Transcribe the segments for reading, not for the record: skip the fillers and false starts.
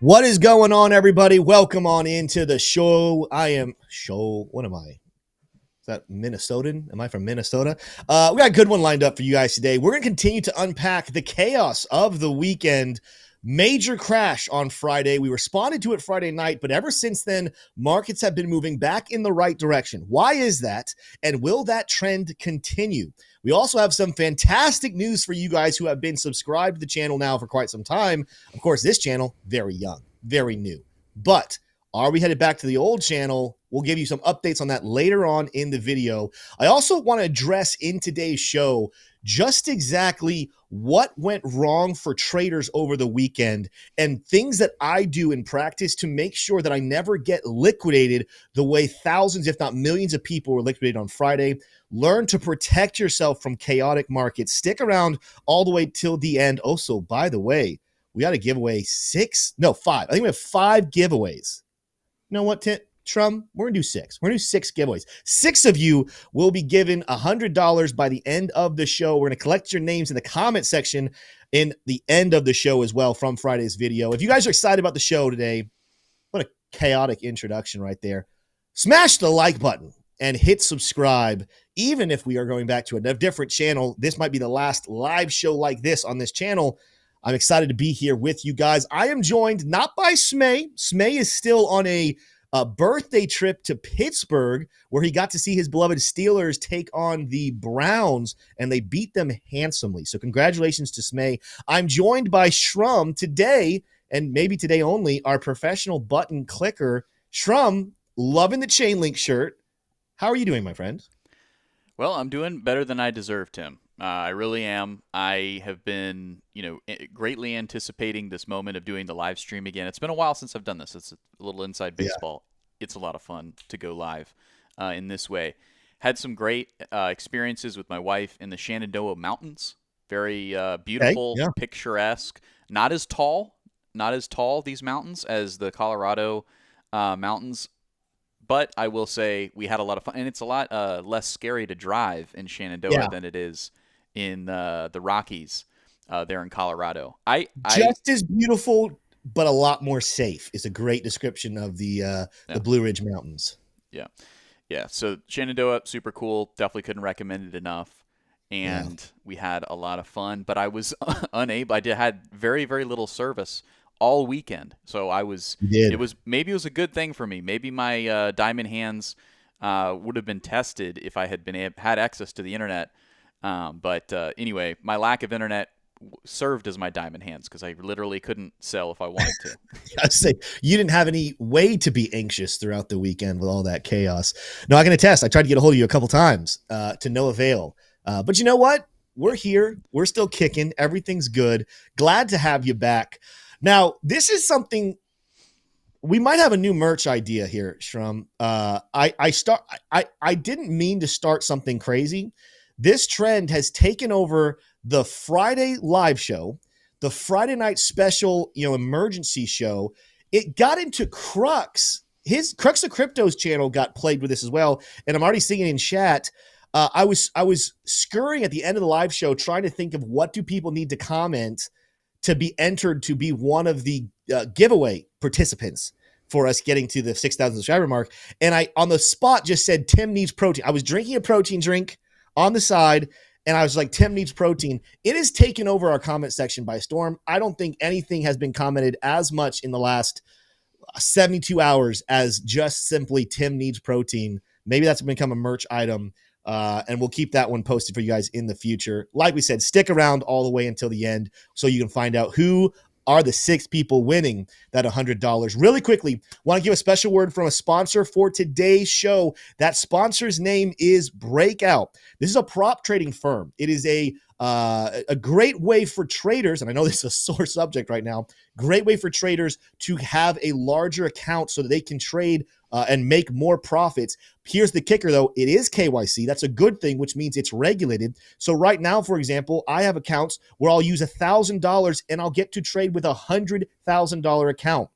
What is going on, everybody? Welcome on into the show. What am I? Is that Minnesotan? Am I from Minnesota? We got a good one lined up for you guys today. We're going to continue to unpack the chaos of the weekend. Major crash on Friday. We responded to it Friday night, but ever since then, markets have been moving back in the right direction. Why is that? And will that trend continue? We also have some fantastic news for you guys who have been subscribed to the channel now for quite some time. Of course, this channel, very young, very new. But are we headed back to the old channel? We'll give you some updates on that later on in the video. I also want to address in today's show just exactly what went wrong for traders over the weekend and things that I do in practice to make sure that I never get liquidated the way thousands, if not millions of people were liquidated on Friday. Learn to protect yourself from chaotic markets. Stick around all the way till the end. Also, by the way, we got to give away five. I think we have 5 giveaways. You know what, Shrum? We're going to do 6. We're going to do 6 giveaways. 6 of you will be given $100 by the end of the show. We're going to collect your names in the comment section in the end of the show as well from Friday's video. If you guys are excited about the show today, what a chaotic introduction right there. Smash the like button and hit subscribe. Even if we are going back to a different channel, this might be the last live show like this on this channel. I'm excited to be here with you guys. I am joined not by Smay. Smay is still on a birthday trip to Pittsburgh where he got to see his beloved Steelers take on the Browns, and they beat them handsomely. So congratulations to Smay. I'm joined by Shrum today, and maybe today only, our professional button clicker. Shrum, loving the chain link shirt. How are you doing, my friend? Well, I'm doing better than I deserve, Tim. I really am. I have been, greatly anticipating this moment of doing the live stream again. It's been a while since I've done this. It's a little inside baseball. Yeah. It's a lot of fun to go live in this way. Had some great experiences with my wife in the Shenandoah Mountains. Very beautiful, picturesque. Not as tall, these mountains, as the Colorado mountains. But I will say we had a lot of fun, and it's a lot less scary to drive in Shenandoah than it is in the Rockies there in Colorado. Just as beautiful, but a lot more safe is a great description of the Blue Ridge Mountains. Yeah. So Shenandoah, super cool. Definitely couldn't recommend it enough. And we had a lot of fun, but I was unable. I had very, very little service all weekend. So it was a good thing for me. Maybe my diamond hands would have been tested if I had had access to the internet. But anyway, my lack of internet served as my diamond hands because I literally couldn't sell if I wanted to. I say you didn't have any way to be anxious throughout the weekend with all that chaos. No, I can attest. I tried to get a hold of you a couple times to no avail. But you know what? We're here. We're still kicking. Everything's good. Glad to have you back. Now, this is something we might have a new merch idea here, Shrum. I didn't mean to start something crazy. This trend has taken over the Friday live show, the Friday night special, emergency show. It got into Crux. His Crux of Crypto's channel got plagued with this as well. And I'm already seeing it in chat. I was scurrying at the end of the live show trying to think of what do people need to comment to be entered to be one of the giveaway participants for us getting to the 6,000 subscriber mark. And I, on the spot, just said, Tim needs protein. I was drinking a protein drink on the side, and I was like, Tim needs protein. It has taken over our comment section by storm. I don't think anything has been commented as much in the last 72 hours as just simply Tim needs protein. Maybe that's become a merch item. And we'll keep that one posted for you guys in the future. Like we said, stick around all the way until the end so you can find out who are the 6 people winning that $100. Really quickly, want to give a special word from a sponsor for today's show. That sponsor's name is Breakout. This is a prop trading firm. It is a great way for traders, and I know this is a sore subject right now, great way for traders to have a larger account so that they can trade and make more profits. Here's the kicker, though. It is KYC. That's a good thing, which means it's regulated. So right now, for example, I have accounts where I'll use $1,000 and I'll get to trade with $100,000 account.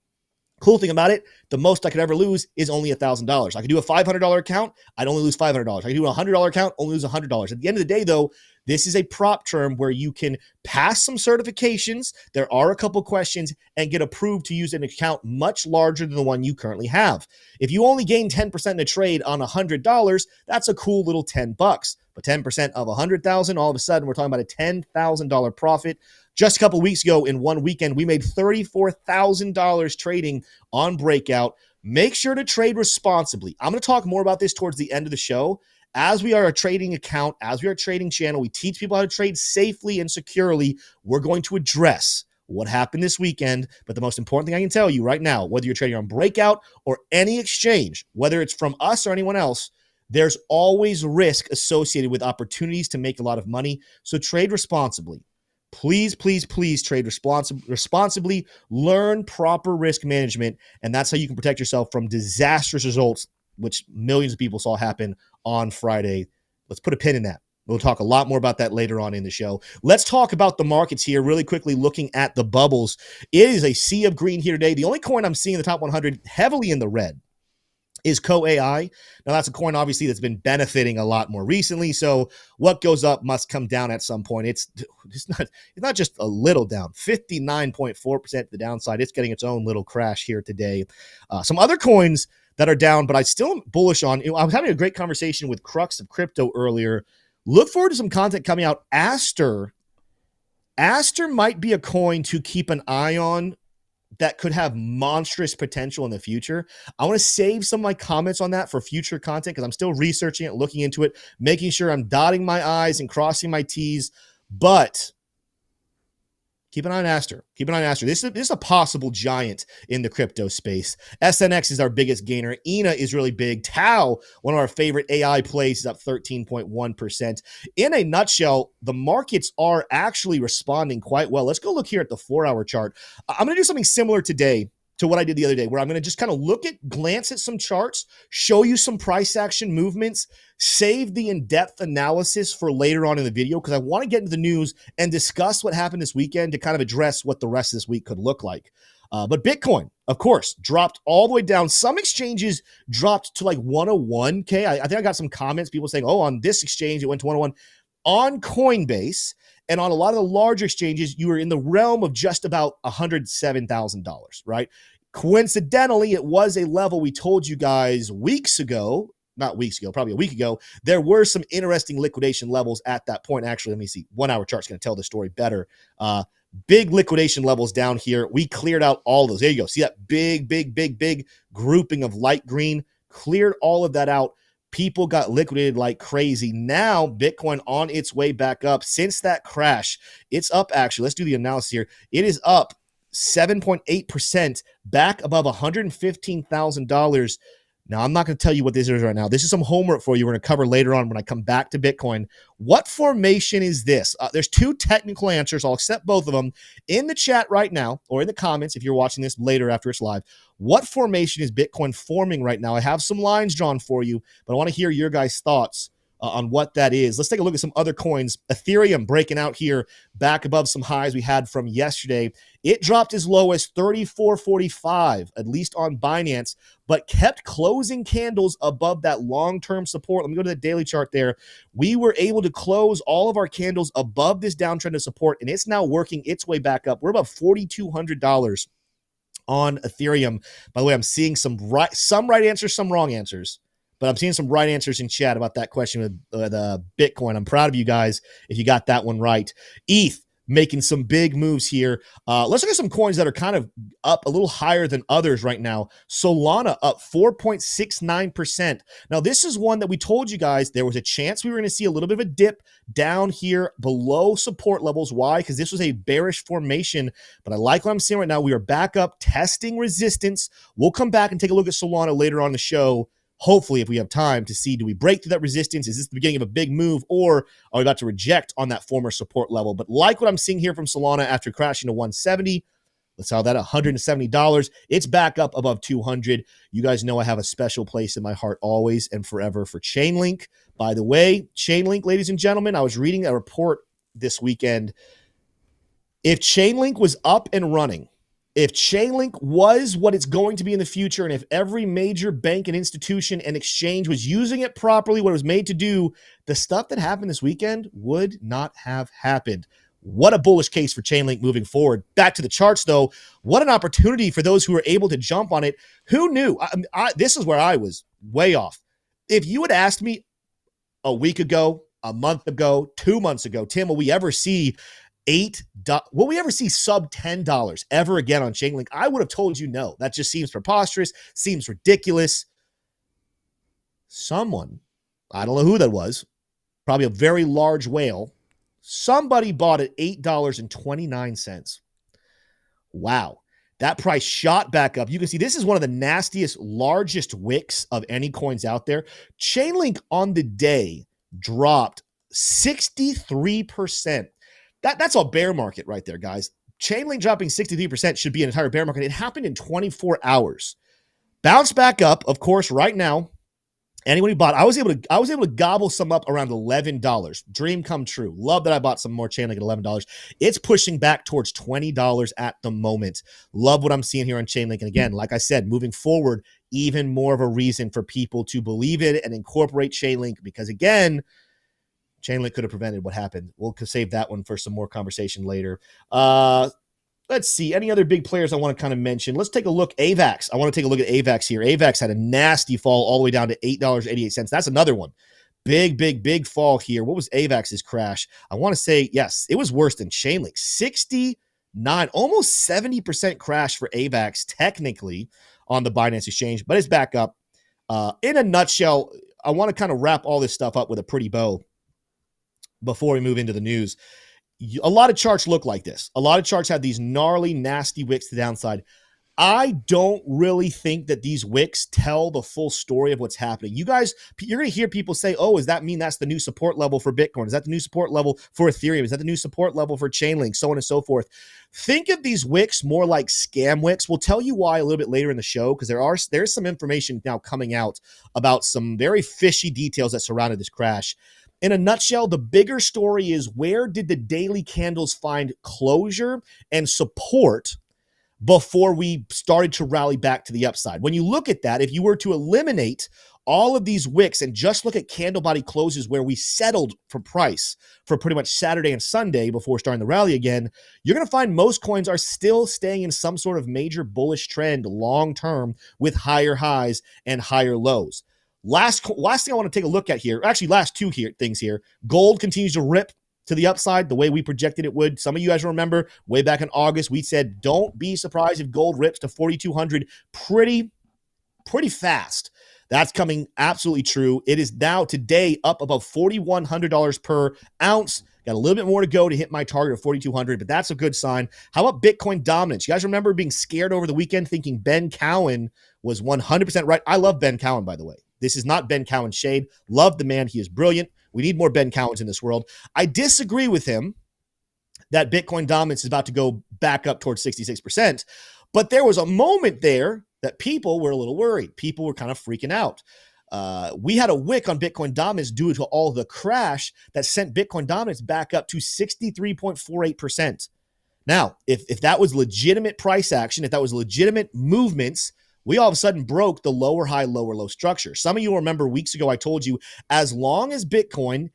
Cool thing about it, the most I could ever lose is only $1,000. I could do a $500 account, I'd only lose $500. I could do a $100 account, only lose $100. At the end of the day, though, this is a prop term where you can pass some certifications. There are a couple questions and get approved to use an account much larger than the one you currently have. If you only gain 10% in a trade on $100, that's a cool little $10. But 10% of $100,000, all of a sudden, we're talking about a $10,000 profit. Just a couple weeks ago, in one weekend, we made $34,000 trading on Breakout. Make sure to trade responsibly. I'm going to talk more about this towards the end of the show. As we are a trading account, as we are a trading channel, we teach people how to trade safely and securely. We're going to address what happened this weekend. But the most important thing I can tell you right now, whether you're trading on Breakout or any exchange, whether it's from us or anyone else, there's always risk associated with opportunities to make a lot of money. So trade responsibly. Please, please, please trade responsibly. Learn proper risk management, and that's how you can protect yourself from disastrous results, which millions of people saw happen on Friday. Let's put a pin in that. We'll talk a lot more about that later on in the show. Let's talk about the markets here really quickly, looking at the bubbles. It is a sea of green here today. The only coin I'm seeing in the top 100 heavily in the red is CoAI. Now, that's a coin, obviously, that's been benefiting a lot more recently. So what goes up must come down at some point. It's not just a little down, 59.4% to the downside. It's getting its own little crash here today. Some other coins that are down, but I still am bullish on. I was having a great conversation with Crux of Crypto earlier. Look forward to some content coming out. Aster might be a coin to keep an eye on that could have monstrous potential in the future. I want to save some of my comments on that for future content because I'm still researching it, looking into it, making sure I'm dotting my I's and crossing my T's. But keep an eye on Aster. Keep an eye on Aster. This is a possible giant in the crypto space. SNX is our biggest gainer. ENA is really big. Tau, one of our favorite AI plays, is up 13.1%. In a nutshell, the markets are actually responding quite well. Let's go look here at the 4-hour chart. I'm going to do something similar today to what I did the other day, where I'm going to just kind of glance at some charts, show you some price action movements, save the in-depth analysis for later on in the video, because I want to get into the news and discuss what happened this weekend to kind of address what the rest of this week could look like. But Bitcoin, of course, dropped all the way down. Some exchanges dropped to like 101K. I think I got some comments, people saying, oh, on this exchange, it went to 101. On Coinbase, and on a lot of the larger exchanges, you were in the realm of just about $107,000, right? Coincidentally, it was a level we told you guys probably a week ago. There were some interesting liquidation levels at that point. Actually, let me see. 1-hour chart's going to tell the story better. Big liquidation levels down here. We cleared out all those. There you go. See that big grouping of light green? Cleared all of that out. People got liquidated like crazy. Now, Bitcoin on its way back up. Since that crash, it's up actually. Let's do the analysis here. It is up 7.8%, back above $115,000. Now, I'm not going to tell you what this is right now. This is some homework for you. We're going to cover later on when I come back to Bitcoin. What formation is this? There's two technical answers. I'll accept both of them in the chat right now, or in the comments if you're watching this later after it's live. What formation is Bitcoin forming right now? I have some lines drawn for you, but I want to hear your guys' thoughts on what that is. Let's take a look at some other coins. Ethereum breaking out here back above some highs we had from yesterday. It dropped as low as 34.45, at least on Binance, but kept closing candles above that long-term support. Let me go to the daily chart there. We were able to close all of our candles above this downtrend of support, and it's now working its way back up. We're about $4,200 on Ethereum. By the way, I'm seeing some right answers, some wrong answers. But I'm seeing some right answers in chat about that question with Bitcoin. I'm proud of you guys if you got that one right. ETH making some big moves here. Let's look at some coins that are kind of up a little higher than others right now. Solana up 4.69%. Now, this is one that we told you guys there was a chance we were going to see a little bit of a dip down here below support levels. Why? Because this was a bearish formation. But I like what I'm seeing right now. We are back up testing resistance. We'll come back and take a look at Solana later on the show. Hopefully, if we have time to see, do we break through that resistance? Is this the beginning of a big move, or are we about to reject on that former support level? But like what I'm seeing here from Solana after crashing to 170, let's sell that $170. It's back up above 200. You guys know I have a special place in my heart always and forever for Chainlink. By the way, Chainlink, ladies and gentlemen, I was reading a report this weekend. If Chainlink was up and running, If Chainlink was what it's going to be in the future, and if every major bank and institution and exchange was using it properly, what it was made to do, the stuff that happened this weekend would not have happened. What a bullish case for Chainlink moving forward. Back to the charts, though. What an opportunity for those who were able to jump on it. Who knew? This is where I was way off. If you had asked me a week ago, a month ago, 2 months ago, Tim, will we ever see will we ever see sub $10 ever again on Chainlink? I would have told you no. That just seems preposterous, seems ridiculous. Someone, I don't know who that was, probably a very large whale, somebody bought at $8.29. Wow. That price shot back up. You can see this is one of the nastiest, largest wicks of any coins out there. Chainlink on the day dropped 63%. That's a bear market right there, guys. Chainlink dropping 63% should be an entire bear market. It happened in 24 hours. Bounce back up, of course, right now. Anyone who bought, I was able to gobble some up around $11. Dream come true. Love that I bought some more Chainlink at $11. It's pushing back towards $20 at the moment. Love what I'm seeing here on Chainlink. And again, like I said, moving forward, even more of a reason for people to believe it and incorporate Chainlink, because again, Chainlink could have prevented what happened. We'll save that one for some more conversation later. Let's see. Any other big players I want to kind of mention? Let's take a look. AVAX. I want to take a look at AVAX here. AVAX had a nasty fall all the way down to $8.88. That's another one. Big fall here. What was AVAX's crash? I want to say, yes, it was worse than Chainlink. 69, almost 70% crash for AVAX technically on the Binance exchange, but it's back up. In a nutshell, I want to kind of wrap all this stuff up with a pretty bow before we move into the news. A lot of charts look like this. A lot of charts have these gnarly, nasty wicks to the downside. I don't really think that these wicks tell the full story of what's happening. You guys, you're going to hear people say, oh, does that mean that's the new support level for Bitcoin? Is that the new support level for Ethereum? Is that the new support level for Chainlink? So on and so forth. Think of these wicks more like scam wicks. We'll tell you why a little bit later in the show, because there's some information now coming out about some very fishy details that surrounded this crash. In a nutshell, the bigger story is, where did the daily candles find closure and support before we started to rally back to the upside? When you look at that, if you were to eliminate all of these wicks and just look at candle body closes where we settled for price for pretty much Saturday and Sunday before starting the rally again, you're going to find most coins are still staying in some sort of major bullish trend long term with higher highs and higher lows. Last thing I want to take a look at here, actually last two things here. Gold continues to rip to the upside the way we projected it would. Some of you guys remember way back in August, we said, don't be surprised if gold rips to 4,200 pretty fast. That's coming absolutely true. It is now today up above $4,100 per ounce. Got a little bit more to go to hit my target of 4,200, but that's a good sign. How about Bitcoin dominance? You guys remember being scared over the weekend thinking Ben Cowan was 100% right? I love Ben Cowan, by the way. This is not Ben Cowan shade. Love the man. He is brilliant. We need more Ben Cowans in this world. I disagree with him that Bitcoin dominance is about to go back up towards 66%. But there was a moment there that people were a little worried. People were kind of freaking out. We had a wick on Bitcoin dominance due to all of the crash that sent Bitcoin dominance back up to 63.48%. Now, if that was legitimate price action, if that was legitimate movements, we all of a sudden broke the lower high, lower low structure. Some of you remember weeks ago I told you, as long as Bitcoin,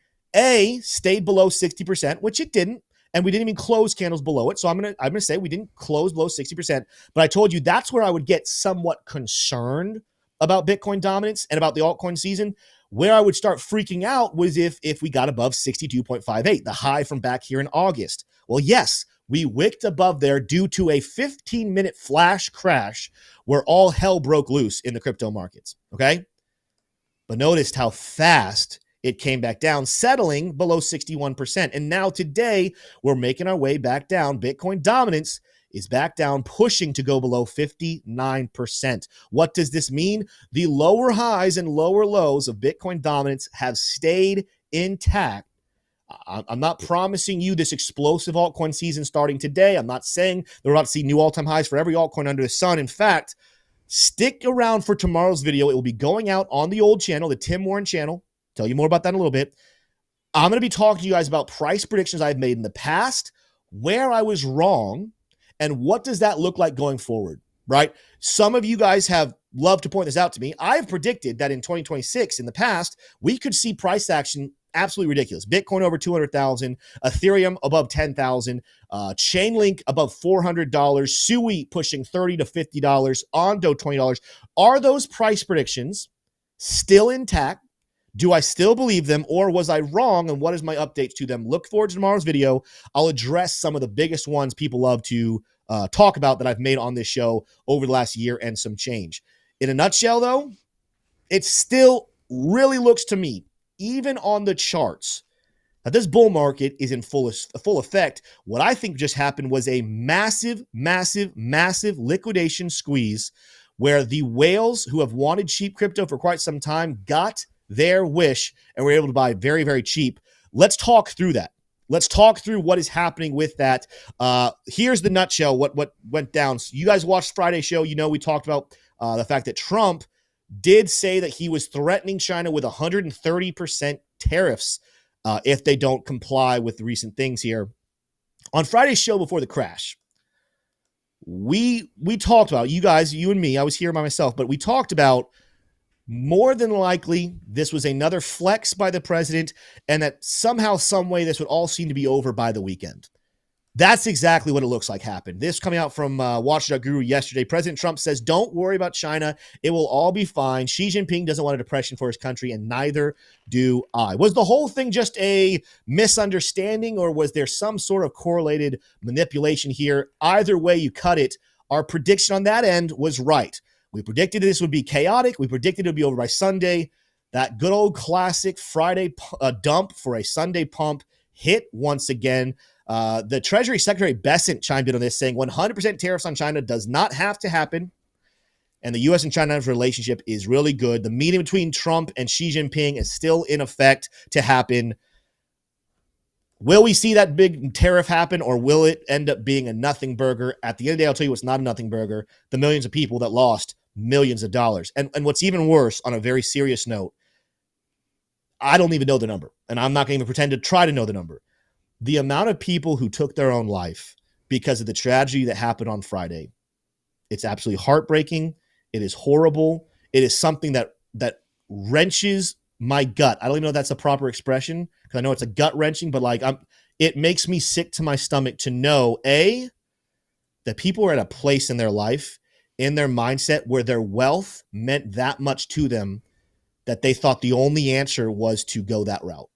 stayed below 60%, which it didn't, and we didn't even close candles below it. So I'm gonna say we didn't close below 60%, but I told you that's where I would get somewhat concerned about Bitcoin dominance and about the altcoin season. Where I would start freaking out was if we got above 62.58, the high from back here in August. Well, yes, we wicked above there due to a 15-minute flash crash where all hell broke loose in the crypto markets, okay? But noticed how fast it came back down, settling below 61%. And now today, we're making our way back down. Bitcoin dominance is back down, pushing to go below 59%. What does this mean? The lower highs and lower lows of Bitcoin dominance have stayed intact. I'm not promising you this explosive altcoin season starting today. I'm not saying that we're about to see new all-time highs for every altcoin under the sun. In fact, stick around for tomorrow's video. It will be going out on the old channel, the Tim Warren channel. Tell you more about that in a little bit. I'm going to be talking to you guys about price predictions I've made in the past, where I was wrong, And what does that look like going forward, right? Some of you guys have loved to point this out to me. I've predicted that in 2026, in the past, we could see price action absolutely ridiculous. Bitcoin over 200,000, Ethereum above 10,000, Chainlink above $400, Sui pushing $30 to $50, Ondo $20. Are those price predictions still intact? Do I still believe them, or was I wrong? And what is my updates to them? Look forward to tomorrow's video. I'll address some of the biggest ones people love to talk about that I've made on this show over the last year and some change. In a nutshell, though, it still really looks to me, even on the charts, that this bull market is in full effect. What I think just happened was a massive, massive, massive liquidation squeeze where the whales who have wanted cheap crypto for quite some time got their wish and were able to buy very, very cheap. Let's talk through that. Let's talk through what is happening with that. Here's the nutshell, what went down. So you guys watched Friday's show. You know, we talked about the fact that Trump did say that he was threatening China with 130% tariffs if they don't comply with the recent things here. On Friday's show before the crash, we talked about, you guys, you and me, I was here by myself, but we talked about more than likely this was another flex by the president and that somehow, some way, this would all seem to be over by the weekend. That's exactly what it looks like happened. This coming out from Watchdog Guru yesterday. President Trump says, don't worry about China. It will all be fine. Xi Jinping doesn't want a depression for his country, and neither do I. Was the whole thing just a misunderstanding, or was there some sort of correlated manipulation here? Either way you cut it, our prediction on that end was right. We predicted this would be chaotic. We predicted it would be over by Sunday. That good old classic Friday dump for a Sunday pump hit once again. The Treasury Secretary Bessent chimed in on this, saying 100% tariffs on China does not have to happen, and the U.S. and China's relationship is really good. The meeting between Trump and Xi Jinping is still in effect to happen. Will we see that big tariff happen, or will it end up being a nothing burger? At the end of the day, I'll tell you what's not a nothing burger: the millions of people that lost millions of dollars. And what's even worse, on a very serious note, I don't even know the number, and I'm not going to even pretend to try to know the number. The amount of people who took their own life because of the tragedy that happened on Friday, it's absolutely heartbreaking. It is horrible. It is something that wrenches my gut. I don't even know if that's a proper expression, because I know it's a gut wrenching, but it makes me sick to my stomach to know, A, that people are at a place in their life, in their mindset, where their wealth meant that much to them that they thought the only answer was to go that route.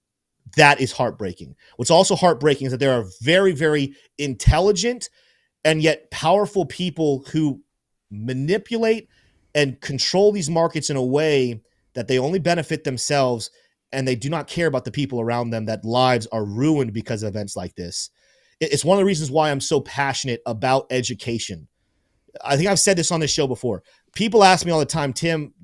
That is heartbreaking. What's also heartbreaking is that there are very, very intelligent and yet powerful people who manipulate and control these markets in a way that they only benefit themselves, and they do not care about the people around them, that lives are ruined because of events like this. It's one of the reasons why I'm so passionate about education. I think I've said this on this show before. People ask me all the time, Tim,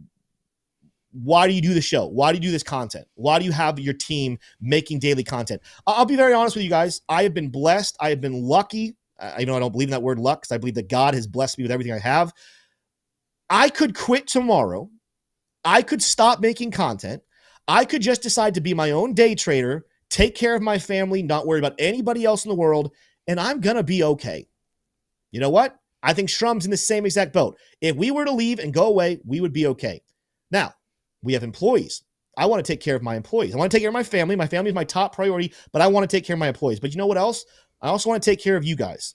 why do you do the show? Why do you do this content? Why do you have your team making daily content? I'll be very honest with you guys. I have been blessed. I have been lucky. I know I don't believe in that word luck, because I believe that God has blessed me with everything I have. I could quit tomorrow. I could stop making content. I could just decide to be my own day trader, take care of my family, not worry about anybody else in the world, and I'm going to be okay. You know what? I think Shrum's in the same exact boat. If we were to leave and go away, we would be okay. Now, we have employees. I want to take care of my employees. I want to take care of my family. My family is my top priority, but I want to take care of my employees. But you know what else? I also want to take care of you guys.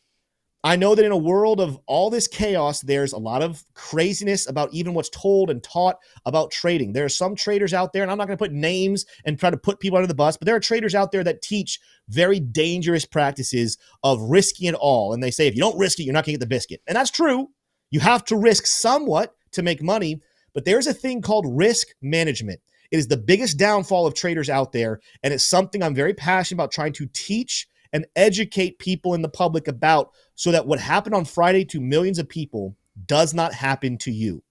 I know that in a world of all this chaos, there's a lot of craziness about even what's told and taught about trading. There are some traders out there, and I'm not going to put names and try to put people under the bus, but there are traders out there that teach very dangerous practices of risking it all. And they say, if you don't risk it, you're not going to get the biscuit. And that's true. You have to risk somewhat to make money, but there's a thing called risk management. It is the biggest downfall of traders out there, and it's something I'm very passionate about trying to teach and educate people in the public about, so that what happened on Friday to millions of people does not happen to you.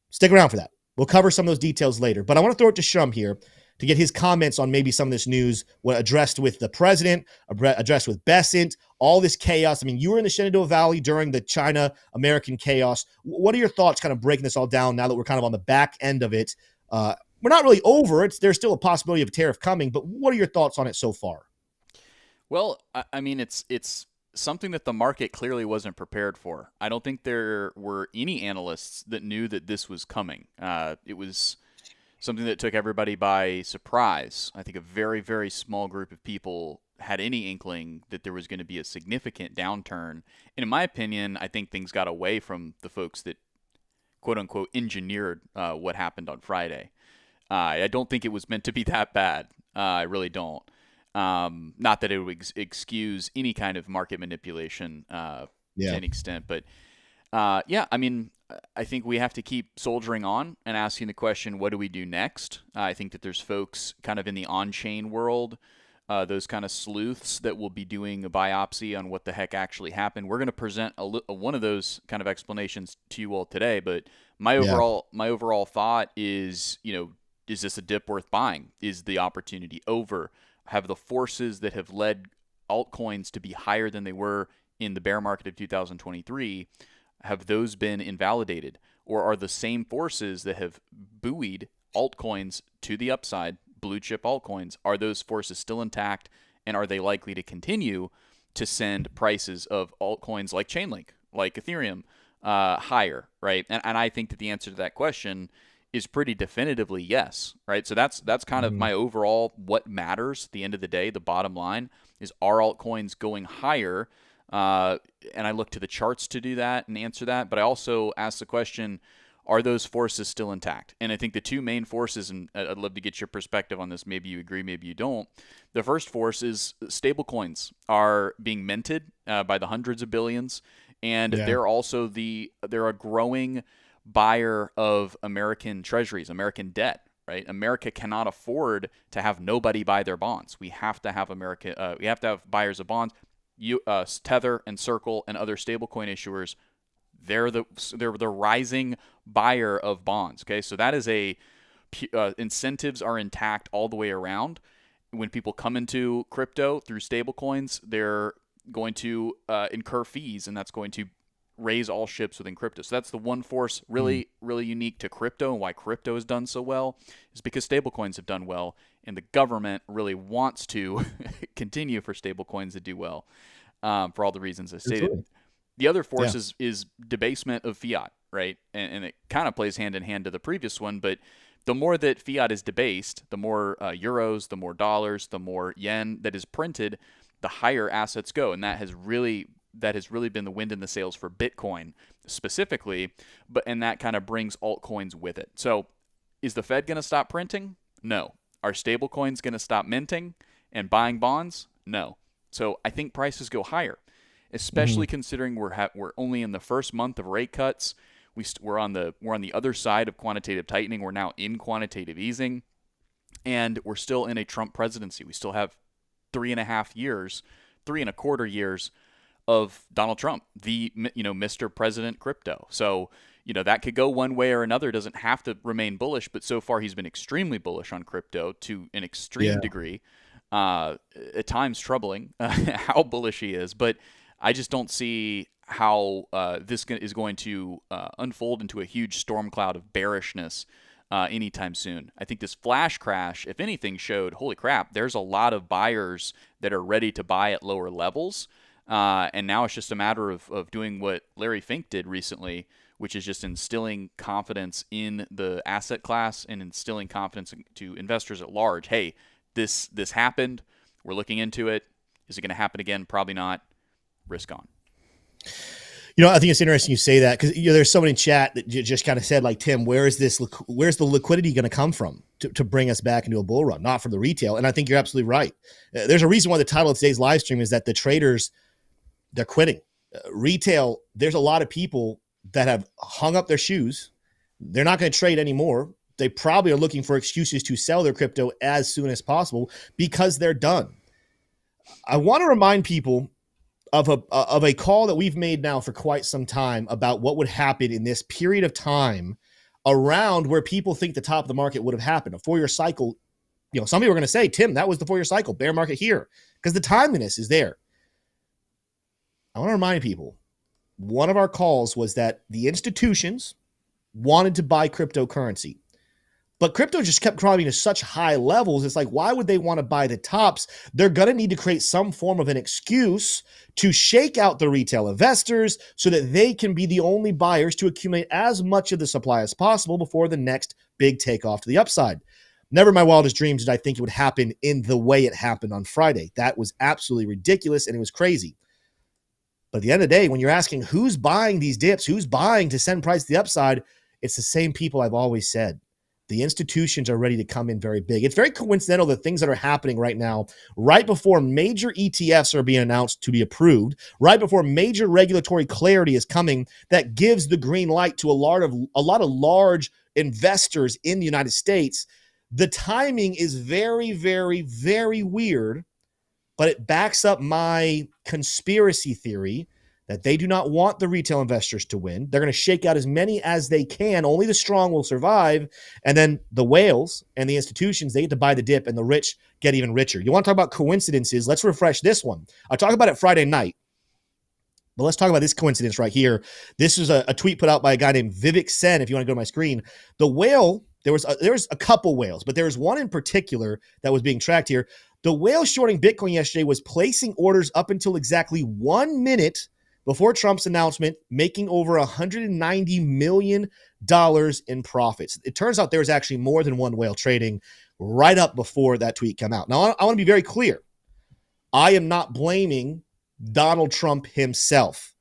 Stick around for that. We'll cover some of those details later, but I want to throw it to Shrum here to get his comments on maybe some of this news, what addressed with the president, addressed with Bessent, all this chaos. I mean, you were in the Shenandoah Valley during the China-American chaos. What are your thoughts kind of breaking this all down now that we're kind of on the back end of it? We're not really over it. There's still a possibility of a tariff coming, but what are your thoughts on it so far? Well, I mean, it's something that the market clearly wasn't prepared for. I don't think there were any analysts that knew that this was coming. It was something that took everybody by surprise. I think a very, very small group of people had any inkling that there was going to be a significant downturn. And in my opinion, I think things got away from the folks that quote unquote engineered what happened on Friday. I don't think it was meant to be that bad. I really don't. Not that it would excuse any kind of market manipulation to an extent, but yeah, I mean, I think we have to keep soldiering on and asking the question, what do we do next? I think that there's folks kind of in the on-chain world, those kind of sleuths that will be doing a biopsy on what the heck actually happened. We're going to present one of those kind of explanations to you all today, but my overall thought is, is this a dip worth buying? Is the opportunity over? Have the forces that have led altcoins to be higher than they were in the bear market of 2023, have those been invalidated? Or are the same forces that have buoyed altcoins to the upside, blue chip altcoins, are those forces still intact, and are they likely to continue to send prices of altcoins like Chainlink, like Ethereum, higher, right? And I think that the answer to that question is pretty definitively yes, right? So that's kind of my overall what matters at the end of the day. The bottom line is, are altcoins going higher? And I look to the charts to do that and answer that. But I also ask the question, are those forces still intact? And I think the two main forces, and I'd love to get your perspective on this. Maybe you agree, maybe you don't. The first force is stablecoins are being minted by the hundreds of billions. And they're also they're a growing buyer of American treasuries, American debt, right? America cannot afford to have nobody buy their bonds. We have to have we have to have buyers of bonds. Tether and Circle and other stablecoin issuers, they're the rising buyer of bonds. Okay, so that is incentives are intact all the way around. When people come into crypto through stablecoins, they're going to incur fees, and that's going to raise all ships within crypto. So that's the one force really unique to crypto, and why crypto has done so well is because stablecoins have done well, and the government really wants to continue for stablecoins to do well for all the reasons I stated. Absolutely. The other force is debasement of fiat, right? And it kind of plays hand in hand to the previous one, but the more that fiat is debased, the more euros, the more dollars, the more yen that is printed, the higher assets go. And that has really been the wind in the sails for Bitcoin specifically, and that kind of brings altcoins with it. So is the Fed going to stop printing? No. Are stablecoins going to stop minting and buying bonds? No. So I think prices go higher, especially considering we're only in the first month of rate cuts. We're on the other side of quantitative tightening. We're now in quantitative easing, and we're still in a Trump presidency. We still have 3.25 years of Donald Trump, the Mr. President Crypto. So that could go one way or another. It doesn't have to remain bullish, but so far he's been extremely bullish on crypto to an extreme degree. At times troubling how bullish he is, but I just don't see how this is going to unfold into a huge storm cloud of bearishness anytime soon. I think this flash crash, if anything, showed, holy crap, there's a lot of buyers that are ready to buy at lower levels. And now it's just a matter of doing what Larry Fink did recently, which is just instilling confidence in the asset class and instilling confidence to investors at large. Hey, this happened. We're looking into it. Is it going to happen again? Probably not. Risk on. I think it's interesting you say that, because there's someone in chat that just kind of said, like, Tim, where's the liquidity going to come from to bring us back into a bull run? Not from the retail. And I think you're absolutely right. There's a reason why the title of today's live stream is that the traders, they're quitting. Retail, there's a lot of people that have hung up their shoes. They're not going to trade anymore. They probably are looking for excuses to sell their crypto as soon as possible because they're done. I want to remind people of a call that we've made now for quite some time about what would happen in this period of time around where people think the top of the market would have happened. A 4-year cycle, some people are going to say, Tim, that was the 4-year cycle, bear market here, because the timeliness is there. I want to remind people, one of our calls was that the institutions wanted to buy cryptocurrency. But crypto just kept dropping to such high levels. It's like, why would they want to buy the tops? They're going to need to create some form of an excuse to shake out the retail investors so that they can be the only buyers to accumulate as much of the supply as possible before the next big takeoff to the upside. Never in my wildest dreams did I think it would happen in the way it happened on Friday. That was absolutely ridiculous, and it was crazy. But at the end of the day, when you're asking who's buying these dips, who's buying to send price to the upside, it's the same people I've always said. The institutions are ready to come in very big. It's very coincidental that things that are happening right now, right before major ETFs are being announced to be approved, right before major regulatory clarity is coming that gives the green light to a lot of large investors in the United States. The timing is very, very, very weird, but it backs up my conspiracy theory that they do not want the retail investors to win. They're going to shake out as many as they can. Only the strong will survive. And then the whales and the institutions, they get to buy the dip, and the rich get even richer. You want to talk about coincidences? Let's refresh this one. I talked about it Friday night, but let's talk about this coincidence right here. This is a tweet put out by a guy named Vivek Sen. If you want to go to my screen, the whale, there was a couple whales, but there was one in particular that was being tracked here. The whale shorting Bitcoin yesterday was placing orders up until exactly 1 minute before Trump's announcement, making over $190 million in profits. It turns out there was actually more than one whale trading right up before that tweet came out. Now, I want to be very clear. I am not blaming Donald Trump himself.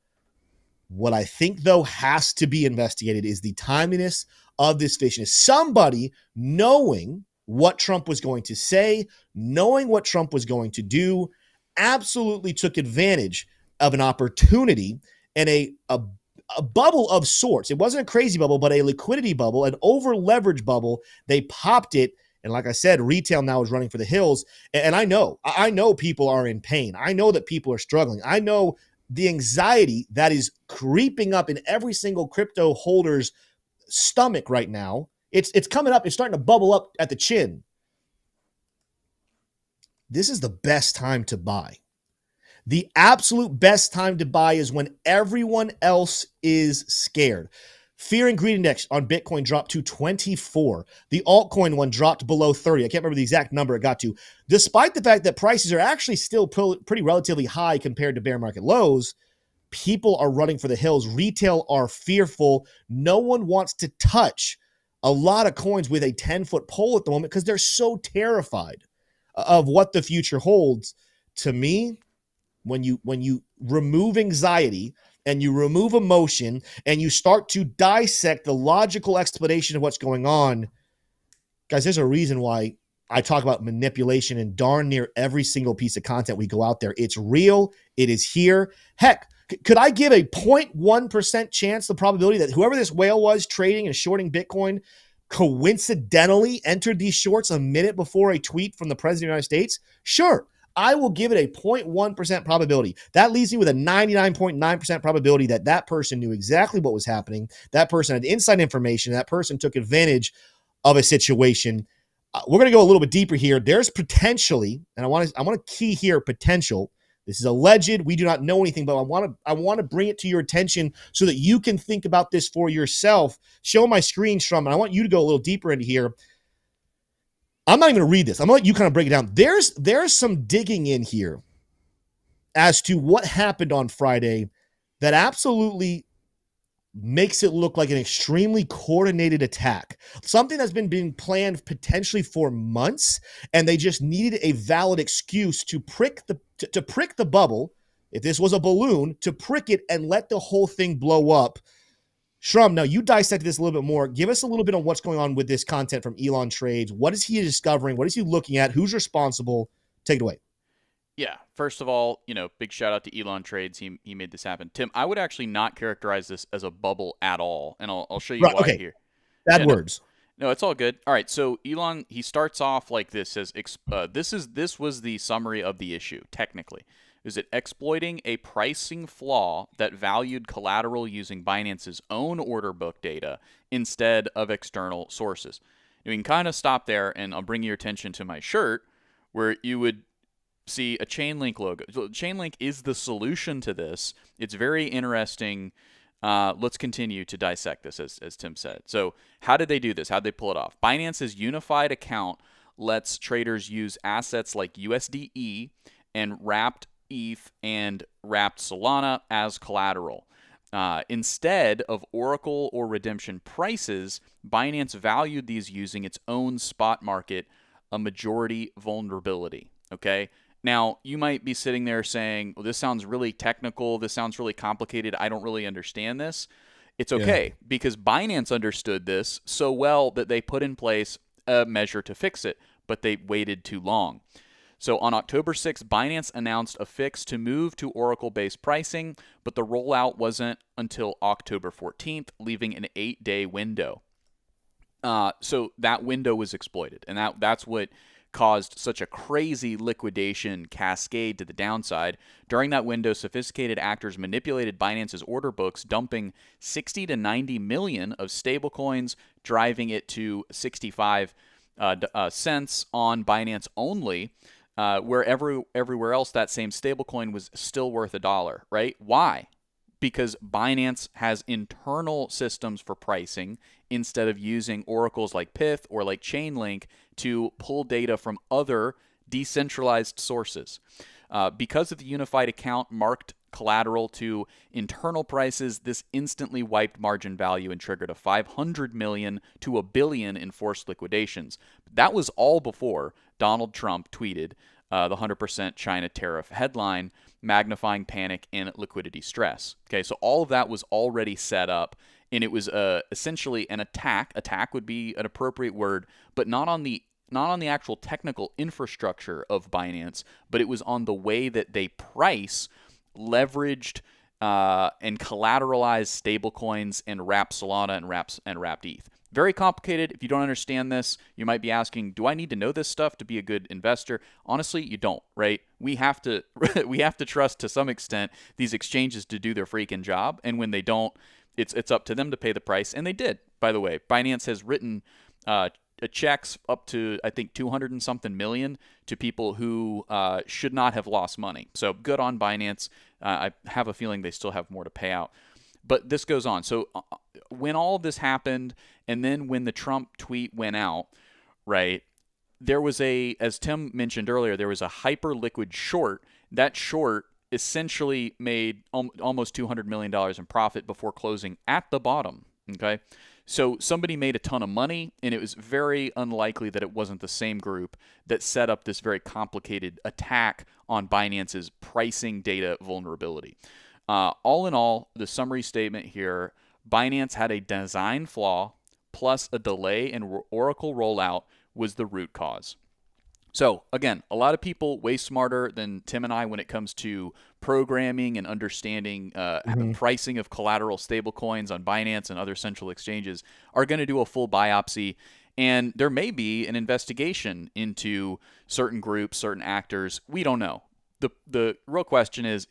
What I think, though, has to be investigated is the timeliness of this fishiness. Somebody knowing what Trump was going to say, knowing what Trump was going to do, absolutely took advantage of an opportunity and a bubble of sorts. It wasn't a crazy bubble, but a liquidity bubble, an over-leveraged bubble. They popped it. And like I said, retail now is running for the hills. And I know people are in pain. I know that people are struggling. I know the anxiety that is creeping up in every single crypto holder's stomach right now. It's coming up. It's starting to bubble up at the chin. This is the best time to buy. The absolute best time to buy is when everyone else is scared. Fear and greed index on Bitcoin dropped to 24. The altcoin one dropped below 30. I can't remember the exact number it got to. Despite the fact that prices are actually still pretty relatively high compared to bear market lows, people are running for the hills. Retail are fearful. No one wants to touch a lot of coins with a 10-foot pole at the moment because they're so terrified of what the future holds. To me, when you remove anxiety and you remove emotion and you start to dissect the logical explanation of what's going on, guys, there's a reason why I talk about manipulation in darn near every single piece of content we go out there. It's real. It is here. Heck, could I give a 0.1% chance, the probability that whoever this whale was trading and shorting Bitcoin coincidentally entered these shorts a minute before a tweet from the president of the United States? Sure. I will give it a 0.1% probability. That leaves me with a 99.9% probability that that person knew exactly what was happening. That person had inside information. That person took advantage of a situation. We're going to go a little bit deeper here. There's potentially, and I want to key here potential. This is alleged. We do not know anything, but I want to bring it to your attention so that you can think about this for yourself. Show my screen, Shrum, and I want you to go a little deeper into here. I'm not even going to read this. I'm going to let you kind of break it down. There's some digging in here as to what happened on Friday that absolutely makes it look like an extremely coordinated attack. Something that's been being planned potentially for months, and they just needed a valid excuse to prick the bubble. If this was a balloon, to prick it and let the whole thing blow up. Shrum, now you dissected this a little bit more. Give us a little bit on what's going on with this content from Elon Trades. What is he discovering? What is he looking at? Who's responsible? Take it away. Yeah, first of all, big shout out to Elon Trades. He made this happen. Tim, I would actually not characterize this as a bubble at all, and I'll show you why okay. here. Bad words. No, it's all good. All right, so Elon, he starts off like this, says this was the summary of the issue, technically. Is it exploiting a pricing flaw that valued collateral using Binance's own order book data instead of external sources? And we can kind of stop there, and I'll bring your attention to my shirt, where you would see a Chainlink logo. Chainlink is the solution to this. It's very interesting let's continue to dissect this, as Tim said. So how did they do this? How did they pull it off? Binance's unified account lets traders use assets like USDE and wrapped ETH and wrapped Solana as collateral. Instead of Oracle or redemption prices, Binance valued these using its own spot market, a majority vulnerability. Okay. Now, you might be sitting there saying, well, this sounds really technical. This sounds really complicated. I don't really understand this. It's okay, because Binance understood this so well that they put in place a measure to fix it, but they waited too long. So on October 6th, Binance announced a fix to move to Oracle-based pricing, but the rollout wasn't until October 14th, leaving an 8-day window. So that window was exploited, and that's what caused such a crazy liquidation cascade to the downside. During that window, sophisticated actors manipulated Binance's order books, dumping 60 to 90 million of stablecoins, driving it to 65 cents on Binance only, where everywhere else that same stablecoin was still worth $1, right? Why? Because Binance has internal systems for pricing instead of using oracles like Pyth or like Chainlink to pull data from other decentralized sources. Because of the unified account marked collateral to internal prices, this instantly wiped margin value and triggered a 500 million to $1 billion in forced liquidations. That was all before Donald Trump tweeted the 100% China tariff headline, magnifying panic and liquidity stress. Okay, so all of that was already set up, and it was essentially an attack. Attack would be an appropriate word, but not on the actual technical infrastructure of Binance, but it was on the way that they price leveraged and collateralized stablecoins and wrapped Solana and wrapped ETH. Very complicated. If you don't understand this, you might be asking, do I need to know this stuff to be a good investor? Honestly, you don't, right? We have to trust to some extent these exchanges to do their freaking job, and when they don't, it's up to them to pay the price, and they did. By the way, Binance has written checks up to, I think, 200 and something million to people who should not have lost money. So good on Binance. I have a feeling they still have more to pay out. But this goes on. So when all of this happened, and then when the Trump tweet went out, right, there was as Tim mentioned earlier, there was a hyper liquid short. That short essentially made almost $200 million in profit before closing at the bottom. Okay. So somebody made a ton of money, and it was very unlikely that it wasn't the same group that set up this very complicated attack on Binance's pricing data vulnerability. All in all, the summary statement here, Binance had a design flaw plus a delay in Oracle rollout was the root cause. So again, a lot of people way smarter than Tim and I when it comes to programming and understanding pricing of collateral stablecoins on Binance and other central exchanges are going to do a full biopsy, and there may be an investigation into certain groups, certain actors. We don't know. The real question is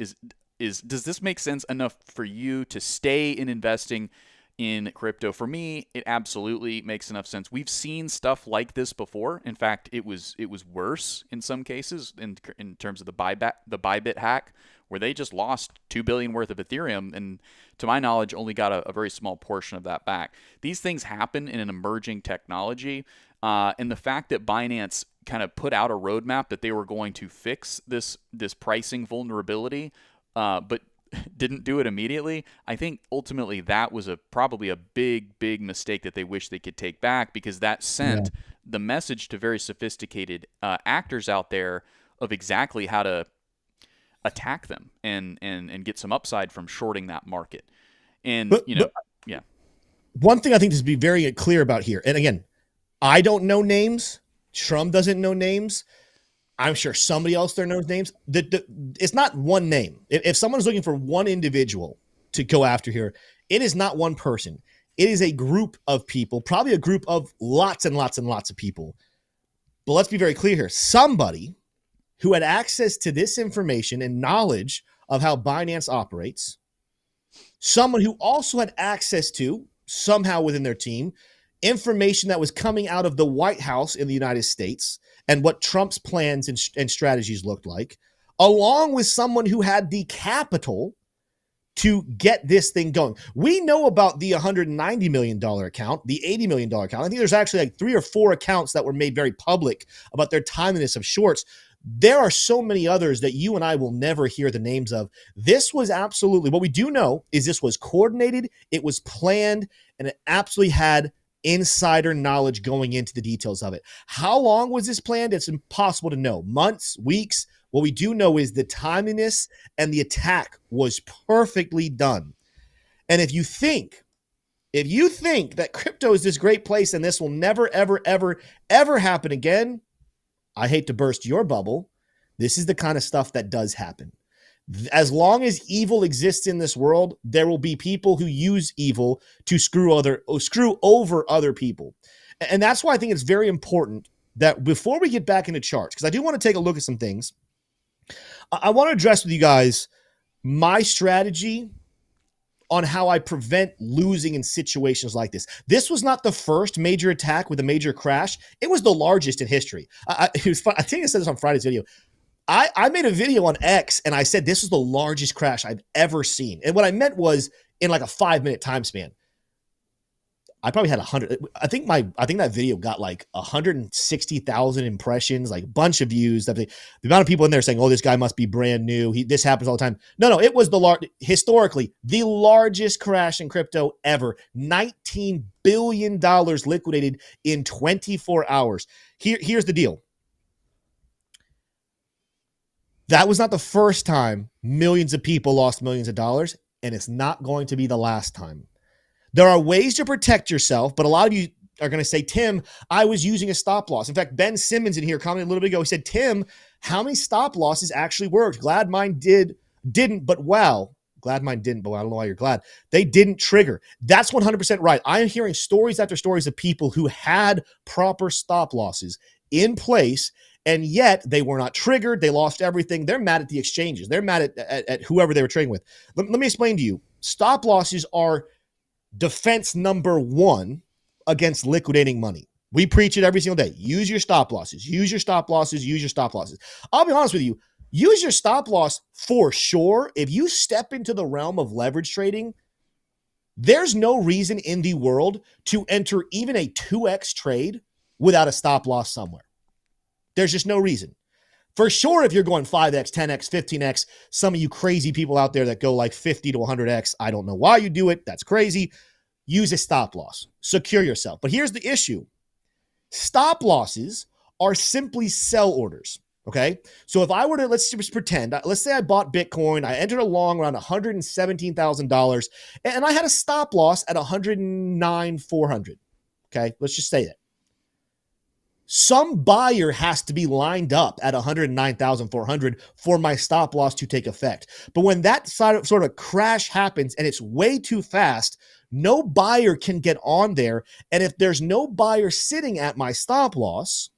does this make sense enough for you to stay in investing in crypto? For me, it absolutely makes enough sense. We've seen stuff like this before. In fact, it was worse in some cases in terms of the Bybit hack, where they just lost $2 billion worth of Ethereum, and to my knowledge, only got a very small portion of that back. These things happen in an emerging technology, and the fact that Binance kind of put out a roadmap that they were going to fix this pricing vulnerability, but didn't do it immediately, I think ultimately that was probably a big mistake that they wish they could take back, because that sent the message to very sophisticated actors out there of exactly how to attack them and get some upside from shorting that market. And one thing I think to be very clear about here, and again, I don't know names. Shrum doesn't know names. I'm sure somebody else there knows names. It's not one name. If someone's looking for one individual to go after here, it is not one person. It is a group of people, probably a group of lots and lots and lots of people. But let's be very clear here. Somebody who had access to this information and knowledge of how Binance operates, someone who also had access to, somehow within their team, information that was coming out of the White House in the United States and what Trump's plans and strategies looked like, along with someone who had the capital to get this thing going. We know about the $190 million account, the $80 million account. I think there's actually like 3 or 4 accounts that were made very public about their timeliness of shorts. There are so many others that you and I will never hear the names of. This was absolutely, what we do know is this was coordinated, it was planned, and it absolutely had insider knowledge going into the details of it. How long was this planned? It's impossible to know. Months, weeks. What we do know is the timeliness and the attack was perfectly done. And if you think that crypto is this great place and this will never, ever, ever, ever happen again, I hate to burst your bubble. This is the kind of stuff that does happen. As long as evil exists in this world, there will be people who use evil to screw over other people. And that's why I think it's very important that before we get back into charts, because I do want to take a look at some things, I want to address with you guys my strategy on how I prevent losing in situations like this. This was not the first major attack with a major crash. It was the largest in history. It was fun. I think I said this on Friday's video. I made a video on X and I said this was the largest crash I've ever seen. And what I meant was in like a 5-minute time span. I probably had 100. I think that video got like 160,000 impressions, like a bunch of views. The amount of people in there saying, "Oh, this guy must be brand new. This happens all the time." No, it was historically the largest crash in crypto ever. $19 billion liquidated in 24 hours. Here's the deal. That was not the first time millions of people lost millions of dollars, and it's not going to be the last time. There are ways to protect yourself, but a lot of you are going to say, Tim, I was using a stop loss. In fact, Ben Simmons in here commented a little bit ago. He said, Tim, how many stop losses actually worked? Glad mine didn't, but wow. Glad mine didn't, but I don't know why you're glad. They didn't trigger. That's 100% right. I am hearing stories after stories of people who had proper stop losses in place, and yet they were not triggered. They lost everything. They're mad at the exchanges. They're mad at whoever they were trading with. Let me explain to you. Stop losses are defense number 1 against liquidating money. We preach it every single day. Use your stop losses. Use your stop losses. Use your stop losses. I'll be honest with you. Use your stop loss for sure. If you step into the realm of leverage trading, there's no reason in the world to enter even a 2x trade without a stop loss somewhere. There's just no reason. For sure, if you're going 5x, 10x, 15x, some of you crazy people out there that go like 50 to 100x, I don't know why you do it. That's crazy. Use a stop loss. Secure yourself. But here's the issue. Stop losses are simply sell orders, okay? So if I were to, let's just pretend, let's say I bought Bitcoin, I entered a long around $117,000, and I had a stop loss at $109,400, okay? Let's just say that. Some buyer has to be lined up at $109,400 for my stop loss to take effect. But when that sort of crash happens and it's way too fast, no buyer can get on there. And if there's no buyer sitting at my stop loss,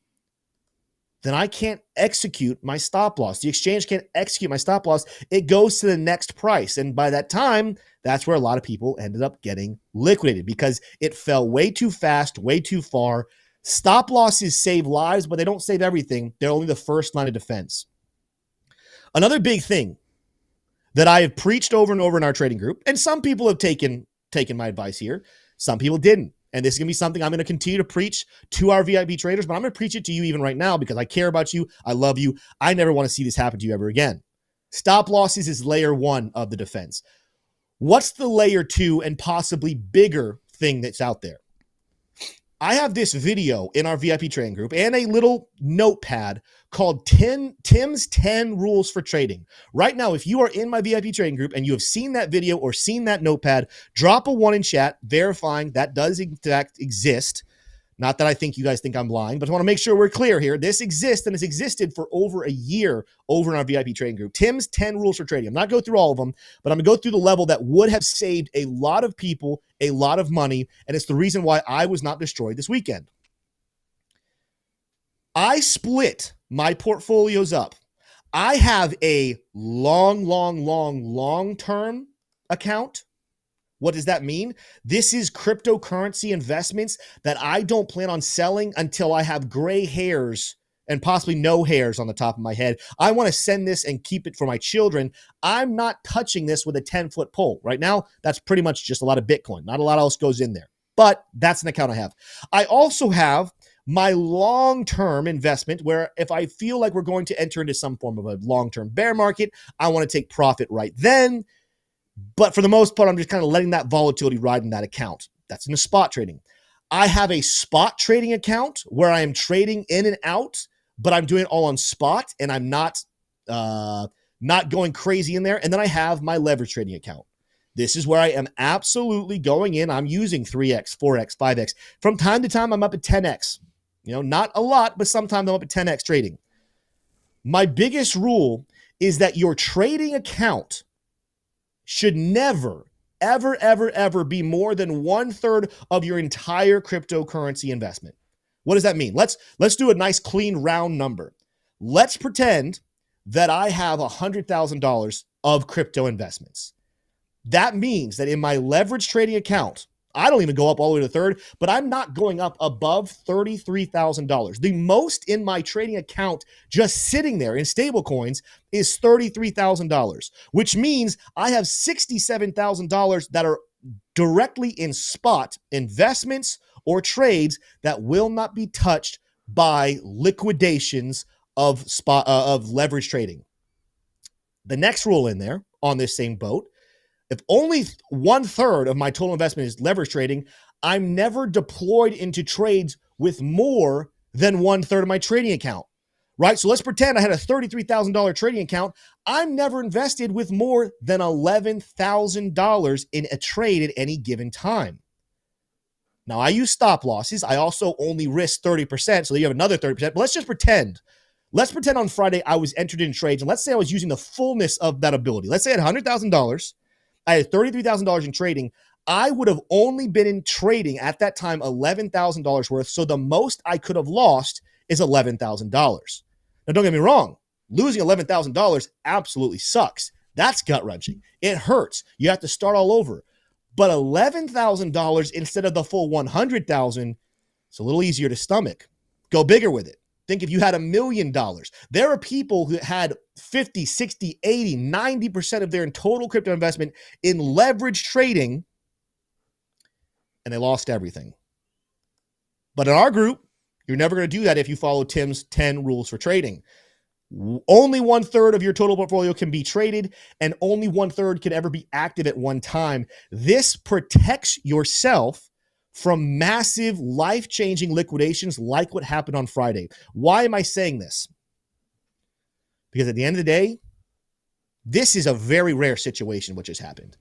then I can't execute my stop loss. The exchange can't execute my stop loss. It goes to the next price. And by that time, that's where a lot of people ended up getting liquidated because it fell way too fast, way too far. Stop losses save lives, but they don't save everything. They're only the first line of defense. Another big thing that I have preached over and over in our trading group, and some people have taken my advice here, some people didn't. And this is going to be something I'm going to continue to preach to our VIP traders, but I'm going to preach it to you even right now because I care about you. I love you. I never want to see this happen to you ever again. Stop losses is layer 1 of the defense. What's the layer 2 and possibly bigger thing that's out there? I have this video in our VIP trading group and a little notepad called Tim's 10 Rules for Trading. Right now, if you are in my VIP trading group and you have seen that video or seen that notepad, drop a 1 in chat verifying that does in fact exist. Not that I think you guys think I'm lying, but I want to make sure we're clear here. This exists and has existed for over a year over in our VIP trading group. Tim's 10 Rules for Trading. I'm not going to go through all of them, but I'm going to go through the level that would have saved a lot of people a lot of money, and it's the reason why I was not destroyed this weekend. I split my portfolios up. I have a long-term account. What does that mean? This is cryptocurrency investments that I don't plan on selling until I have gray hairs and possibly no hairs on the top of my head. I want to send this and keep it for my children. I'm not touching this with a 10-foot pole. Right now, that's pretty much just a lot of Bitcoin. Not a lot else goes in there, but that's an account I have. I also have my long-term investment where if I feel like we're going to enter into some form of a long-term bear market, I want to take profit right then. But for the most part, I'm just kind of letting that volatility ride in that account. That's in the spot trading. I have a spot trading account where I am trading in and out, but I'm doing it all on spot and I'm not going crazy in there. And then I have my leverage trading account. This is where I am absolutely going in. I'm using 3x, 4x, 5x. From time to time, I'm up at 10x. Not a lot, but sometimes I'm up at 10x trading. My biggest rule is that your trading account should never, ever, ever, ever be more than 1/3 of your entire cryptocurrency investment. What does that mean? Let's do a nice clean round number. Let's pretend that I have $100,000 of crypto investments. That means that in my leverage trading account, I don't even go up all the way to 1/3, but I'm not going up above $33,000. The most in my trading account just sitting there in stable coins is $33,000, which means I have $67,000 that are directly in spot investments or trades that will not be touched by liquidations of leverage trading. The next rule in there on this same boat, if only 1/3 of my total investment is leverage trading, I'm never deployed into trades with more than 1/3 of my trading account, right? So let's pretend I had a $33,000 trading account. I'm never invested with more than $11,000 in a trade at any given time. Now, I use stop losses. I also only risk 30%, so you have another 30%. But let's just pretend. Let's pretend on Friday I was entered in trades, and let's say I was using the fullness of that ability. Let's say I had $100,000. I had $33,000 in trading. I would have only been in trading at that time $11,000 worth. So the most I could have lost is $11,000. Now, don't get me wrong. Losing $11,000 absolutely sucks. That's gut-wrenching. It hurts. You have to start all over. But $11,000 instead of the full $100,000, it's a little easier to stomach. Go bigger with it. Think if you had $1 million. There are people who had 50, 60, 80, 90% of their total crypto investment in leverage trading, and they lost everything. But in our group, you're never going to do that if you follow Tim's 10 rules for trading. Only 1/3 of your total portfolio can be traded, and only 1/3 can ever be active at one time. This protects yourself from massive life-changing liquidations like what happened on Friday. Why am I saying this? Because at the end of the day, this is a very rare situation which has happened.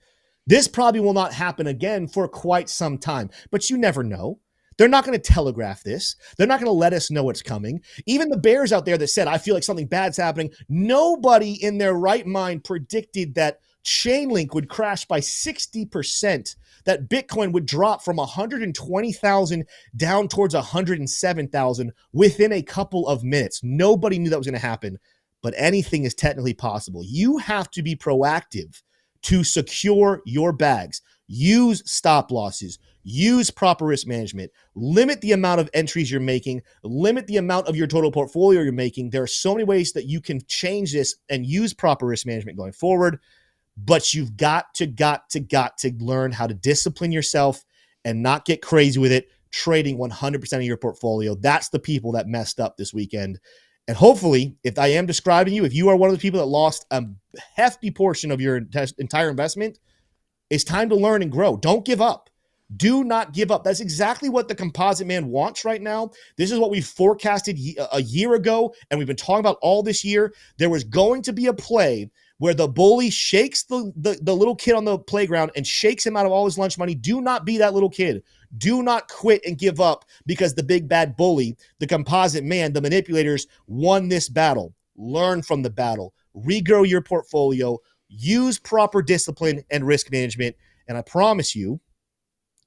This probably will not happen again for quite some time, but you never know. They're not going to telegraph this. They're not going to let us know what's coming. Even the bears out there that said, I feel like something bad's happening, nobody in their right mind predicted that Chainlink would crash by 60%, that Bitcoin would drop from 120,000 down towards 107,000 within a couple of minutes. Nobody knew that was going to happen, but anything is technically possible. You have to be proactive to secure your bags. Use stop losses, use proper risk management, limit the amount of entries you're making, limit the amount of your total portfolio you're making. There are so many ways that you can change this and use proper risk management going forward. But you've got to learn how to discipline yourself and not get crazy with it, trading 100% of your portfolio. That's the people that messed up this weekend. And hopefully, if I am describing you, if you are one of the people that lost a hefty portion of your entire investment, it's time to learn and grow. Don't give up. Do not give up. That's exactly what the composite man wants right now. This is what we forecasted a year ago, and we've been talking about all this year. There was going to be a play where the bully shakes the little kid on the playground and shakes him out of all his lunch money. Do not be that little kid. Do not quit and give up because the big bad bully, the composite man, the manipulators won this battle. Learn from the battle. Regrow your portfolio. Use proper discipline and risk management. And I promise you,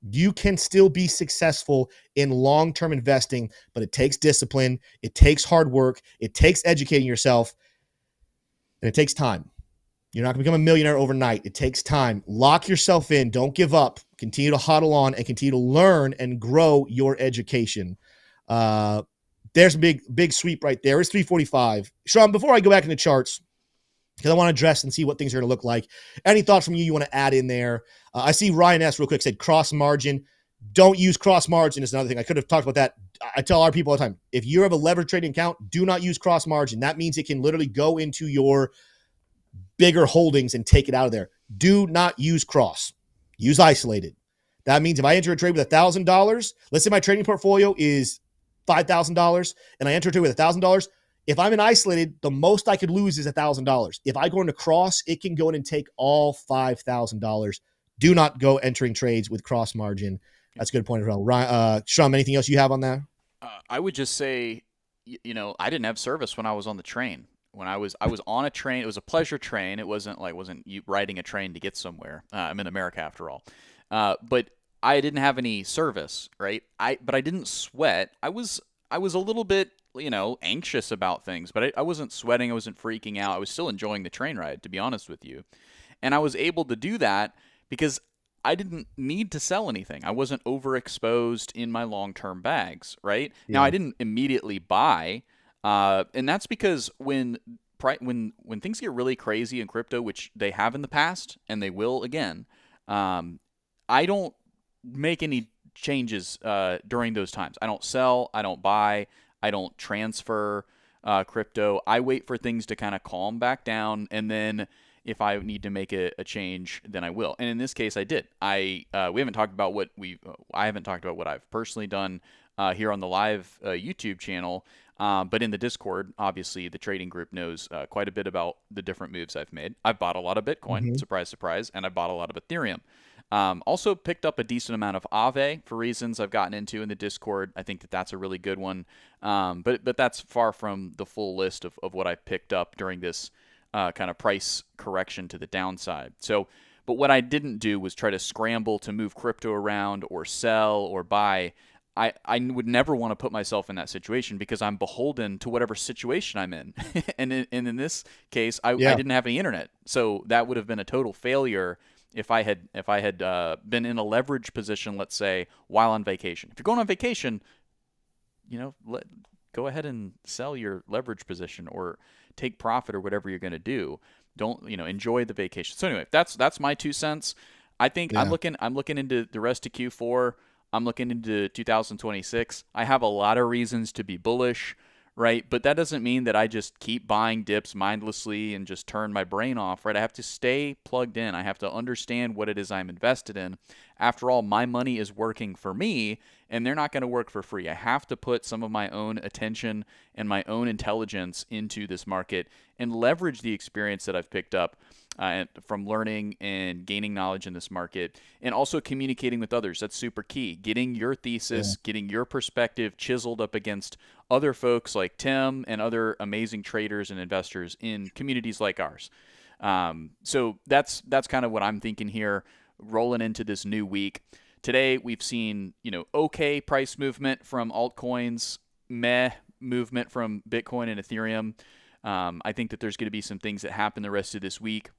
you can still be successful in long-term investing, but it takes discipline. It takes hard work. It takes educating yourself. And it takes time. You're not going to become a millionaire overnight. It takes time. Lock yourself in. Don't give up. Continue to hodl on and continue to learn and grow your education. There's a big sweep right there. It's 345. Shrum, before I go back in the charts, because I want to address and see what things are going to look like. Any thoughts from you want to add in there? I see Ryan S. real quick said cross margin. Don't use cross margin is another thing. I could have talked about that. I tell our people all the time, if you have a leverage trading account, do not use cross margin. That means it can literally go into your bigger holdings and take it out of there. Do not use cross. Use isolated. That means if I enter a trade with $1,000, let's say my trading portfolio is $5,000 and I enter a trade with $1,000. If I'm in isolated, the most I could lose is $1,000. If I go into cross, it can go in and take all $5,000. Do not go entering trades with cross margin. That's a good point as well. Shrum, anything else you have on that? I would just say, I didn't have service when I was on the train. When I was on a train, it was a pleasure train. It wasn't you riding a train to get somewhere. I'm in America after all. But I didn't have any service, right? But I didn't sweat. I was a little bit, anxious about things, but I wasn't sweating. I wasn't freaking out. I was still enjoying the train ride, to be honest with you. And I was able to do that because I didn't need to sell anything. I wasn't overexposed in my long-term bags, right? Yeah. Now, I didn't immediately buy, and that's because when things get really crazy in crypto, which they have in the past and they will again, I don't make any changes during those times. I don't sell. I don't buy. I don't transfer crypto. I wait for things to kind of calm back down, and then if I need to make a change, then I will. And in this case, I did. We haven't talked about I haven't talked about what I've personally done here on the live YouTube channel, but in the Discord, obviously the trading group knows quite a bit about the different moves I've made. I've bought a lot of Bitcoin, surprise, surprise, and I bought a lot of Ethereum. Also picked up a decent amount of Aave for reasons I've gotten into in the Discord. I think that's a really good one. But that's far from the full list of what I picked up during this kind of price correction to the downside. But what I didn't do was try to scramble to move crypto around or sell or buy. I would never want to put myself in that situation because I'm beholden to whatever situation I'm in. and in this case, I didn't have any internet. So that would have been a total failure if I had been in a leverage position, let's say, while on vacation. If you're going on vacation, go ahead and sell your leverage position or take profit or whatever you're going to do. Don't, enjoy the vacation. So anyway, that's my 2 cents. I think I'm looking into the rest of Q4. I'm looking into 2026. I have a lot of reasons to be bullish, right? But that doesn't mean that I just keep buying dips mindlessly and just turn my brain off, right? I have to stay plugged in. I have to understand what it is I'm invested in. After all, my money is working for me, and they're not going to work for free. I have to put some of my own attention and my own intelligence into this market and leverage the experience that I've picked up from learning and gaining knowledge in this market, and also communicating with others. That's super key. Getting your thesis, getting your perspective chiseled up against other folks like Tim and other amazing traders and investors in communities like ours. So that's kind of what I'm thinking here, rolling into this new week. Today we've seen, okay price movement from altcoins, meh movement from Bitcoin and Ethereum. I think that there's going to be some things that happen the rest of this week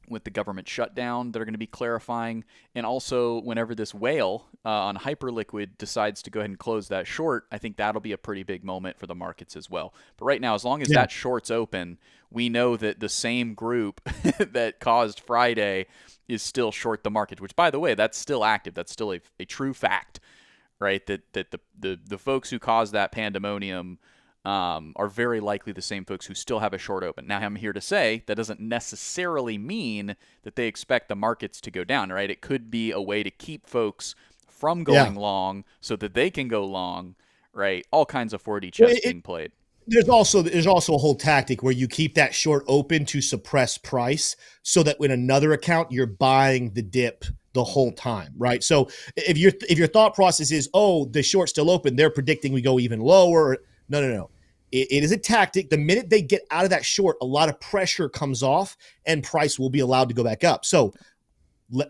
with the government shutdown that are going to be clarifying. And also whenever this whale on Hyperliquid decides to go ahead and close that short, I think that'll be a pretty big moment for the markets as well. But right now, as long as that short's open, we know that the same group that caused Friday is still short the market, which, by the way, that's still active. That's still a true fact, right? That the folks who caused that pandemonium are very likely the same folks who still have a short open. Now, I'm here to say that doesn't necessarily mean that they expect the markets to go down, right? It could be a way to keep folks from going long so that they can go long, right? All kinds of 4D chess being played. There's also a whole tactic where you keep that short open to suppress price so that in another account, you're buying the dip the whole time, right? So if your thought process is, oh, the short's still open, they're predicting we go even lower. No. It is a tactic. The minute they get out of that short, a lot of pressure comes off and price will be allowed to go back up. So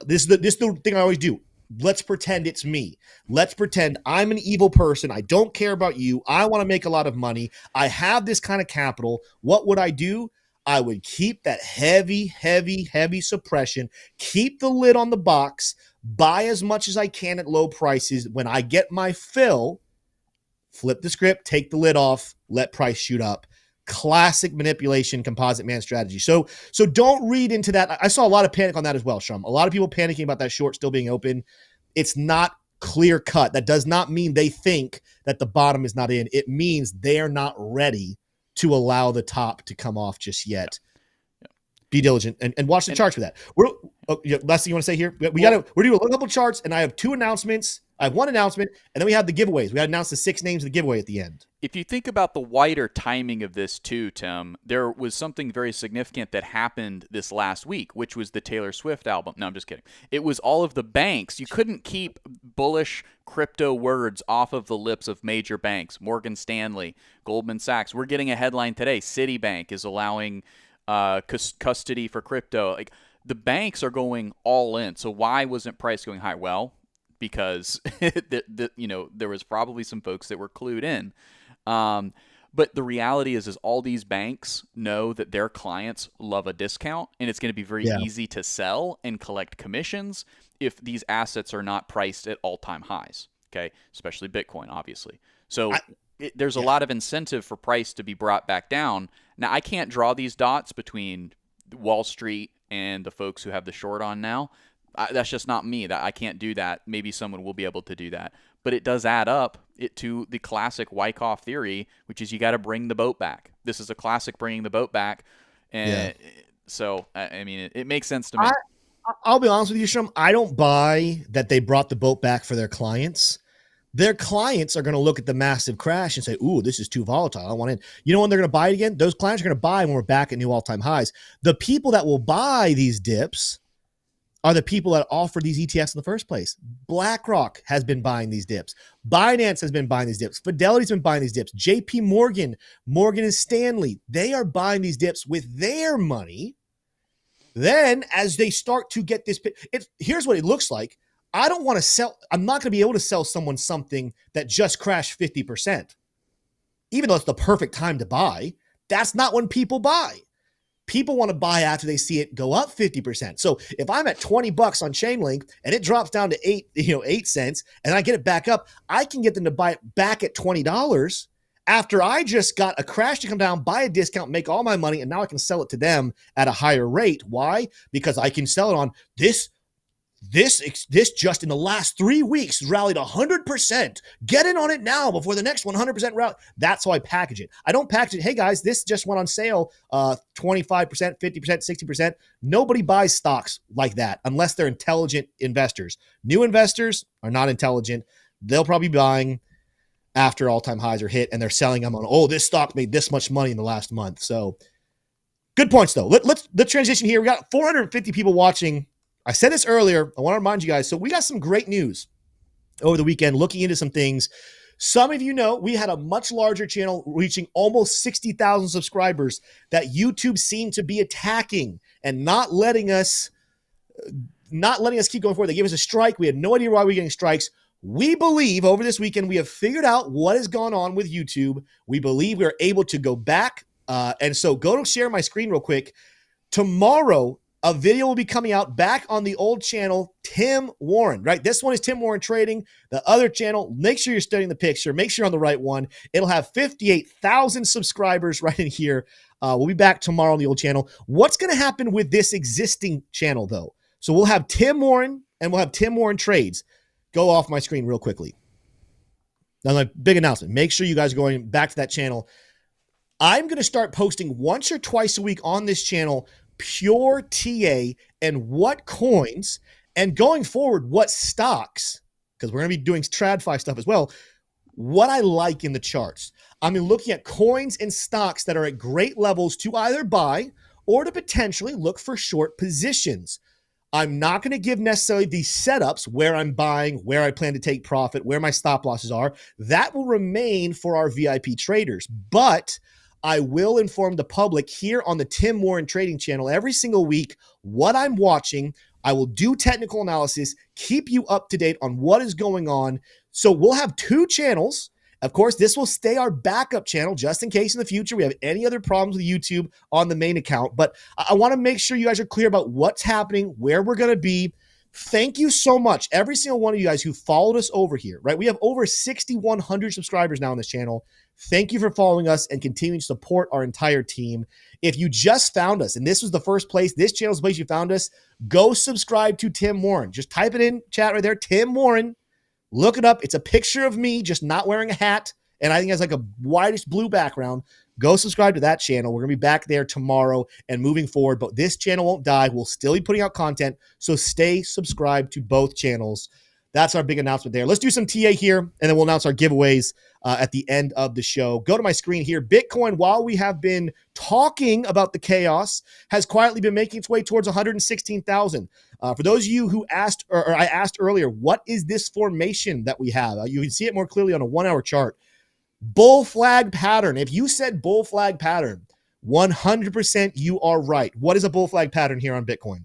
this is the thing I always do. Let's pretend it's me. Let's pretend I'm an evil person. I don't care about you. I want to make a lot of money. I have this kind of capital. What would I do? I would keep that heavy suppression, keep the lid on the box, buy as much as I can at low prices. When I get my fill, flip the script, take the lid off, let price shoot up. Classic manipulation composite man strategy. So don't read into that. I saw a lot of panic on that as well, Shrum. A lot of people panicking about that short still being open. It's not clear cut. That does not mean they think that the bottom is not in. It means they're not ready to allow the top to come off just yet. Yeah. Be diligent and watch the charts for that. Last thing you want to say here? We're doing a couple charts, and I have two announcements. I have one announcement, and then we have the giveaways. We got to announce the 6 names of the giveaway at the end. If you think about the wider timing of this too, Tim, there was something very significant that happened this last week, which was the Taylor Swift album. No, I'm just kidding. It was all of the banks. You couldn't keep bullish crypto words off of the lips of major banks. Morgan Stanley, Goldman Sachs. We're getting a headline today. Citibank is allowing custody for crypto. Like, the banks are going all in. So why wasn't price going high? Well, because there was probably some folks that were clued in. But the reality is all these banks know that their clients love a discount, and it's going to be very easy to sell and collect commissions if these assets are not priced at all-time highs. Okay, especially Bitcoin, obviously. So there's a lot of incentive for price to be brought back down. Now, I can't draw these dots between Wall Street and the folks who have the short on now. That's just not me. That I can't do that. Maybe someone will be able to do that. But it does add up to the classic Wyckoff theory, which is you got to bring the boat back. This is a classic bringing the boat back. And so, I mean, it makes sense to me. I'll be honest with you, Shrum. I don't buy that they brought the boat back for their clients. Their clients are going to look at the massive crash and say, ooh, this is too volatile. I want in. You know when they're going to buy it again? Those clients are going to buy when we're back at new all-time highs. The people that will buy these dips are the people that offer these ETFs in the first place. BlackRock has been buying these dips. Binance has been buying these dips. Fidelity's been buying these dips. JP Morgan, Morgan & Stanley, they are buying these dips with their money. Then as they start to get this, here's what it looks like. I don't want to sell. I'm not going to be able to sell someone something that just crashed 50%. Even though it's the perfect time to buy, that's not when people buy. People want to buy after they see it go up 50%. So if I'm at $20 on Chainlink and it drops down to 8 cents and I get it back up, I can get them to buy it back at $20 after I just got a crash to come down, buy a discount, make all my money, and now I can sell it to them at a higher rate. Why? Because I can sell it on this just in the last 3 weeks rallied 100%. Get in on it now before the next 100% rally. That's how I package it. I don't package it. Hey guys, this just went on sale 25%, 50%, 60%. Nobody buys stocks like that unless they're intelligent investors. New investors are not intelligent. They'll probably be buying after all-time highs are hit and they're selling them on, this stock made this much money in the last month. So good points though. Let's transition here. We got 450 people watching. I said this earlier. I want to remind you guys. So we got some great news over the weekend looking into some things. Some of you know we had a much larger channel reaching almost 60,000 subscribers that YouTube seemed to be attacking and not letting us keep going forward. They gave us a strike. We had no idea why we were getting strikes. We believe over this weekend we have figured out what has gone on with YouTube. We believe we are able to go back. And so go to share my screen real quick. Tomorrow, a video will be coming out back on the old channel, Tim Warren, right? This one is Tim Warren Trading. The other channel, make sure you're studying the picture. Make sure you're on the right one. It'll have 58,000 subscribers right in here. We'll be back tomorrow on the old channel. What's going to happen with this existing channel, though? So we'll have Tim Warren and we'll have Tim Warren Trades. Go off my screen real quickly. Now, my big announcement. Make sure you guys are going back to that channel. I'm going to start posting once or twice a week on this channel pure TA and what coins, and going forward, what stocks, because we're going to be doing TradFi stuff as well, what I like in the charts. I'm looking at coins and stocks that are at great levels to either buy or to potentially look for short positions. I'm not going to give necessarily these setups where I'm buying, where I plan to take profit, where my stop losses are. That will remain for our VIP traders, but I will inform the public here on the Tim Warren Trading channel every single week what I'm watching. I will do technical analysis, keep you up to date on what is going on. So we'll have 2 channels. Of course, this will stay our backup channel just in case in the future we have any other problems with YouTube on the main account. But I want to make sure you guys are clear about what's happening, where we're going to be. Thank you so much, every single one of you guys who followed us over here, right? We have over 6,100 subscribers now on this channel. Thank you for following us and continuing to support our entire team. If you just found us and this was the first place, this channel is the place you found us, go subscribe to Tim Warren. Just type it in chat right there, Tim Warren. Look it up. It's a picture of me just not wearing a hat, and I think it has like a whitish blue background. Go subscribe to that channel. We're going to be back there tomorrow and moving forward, but this channel won't die. We'll still be putting out content, so stay subscribed to both channels. That's our big announcement there. Let's do some TA here, and then we'll announce our giveaways at the end of the show. Go to my screen here. Bitcoin, while we have been talking about the chaos, has quietly been making its way towards 116,000. For those of you who asked, or I asked earlier, what is this formation that we have? You can see it more clearly on a 1-hour chart. Bull flag pattern. If you said bull flag pattern, 100% you are right. What is a bull flag pattern here on Bitcoin?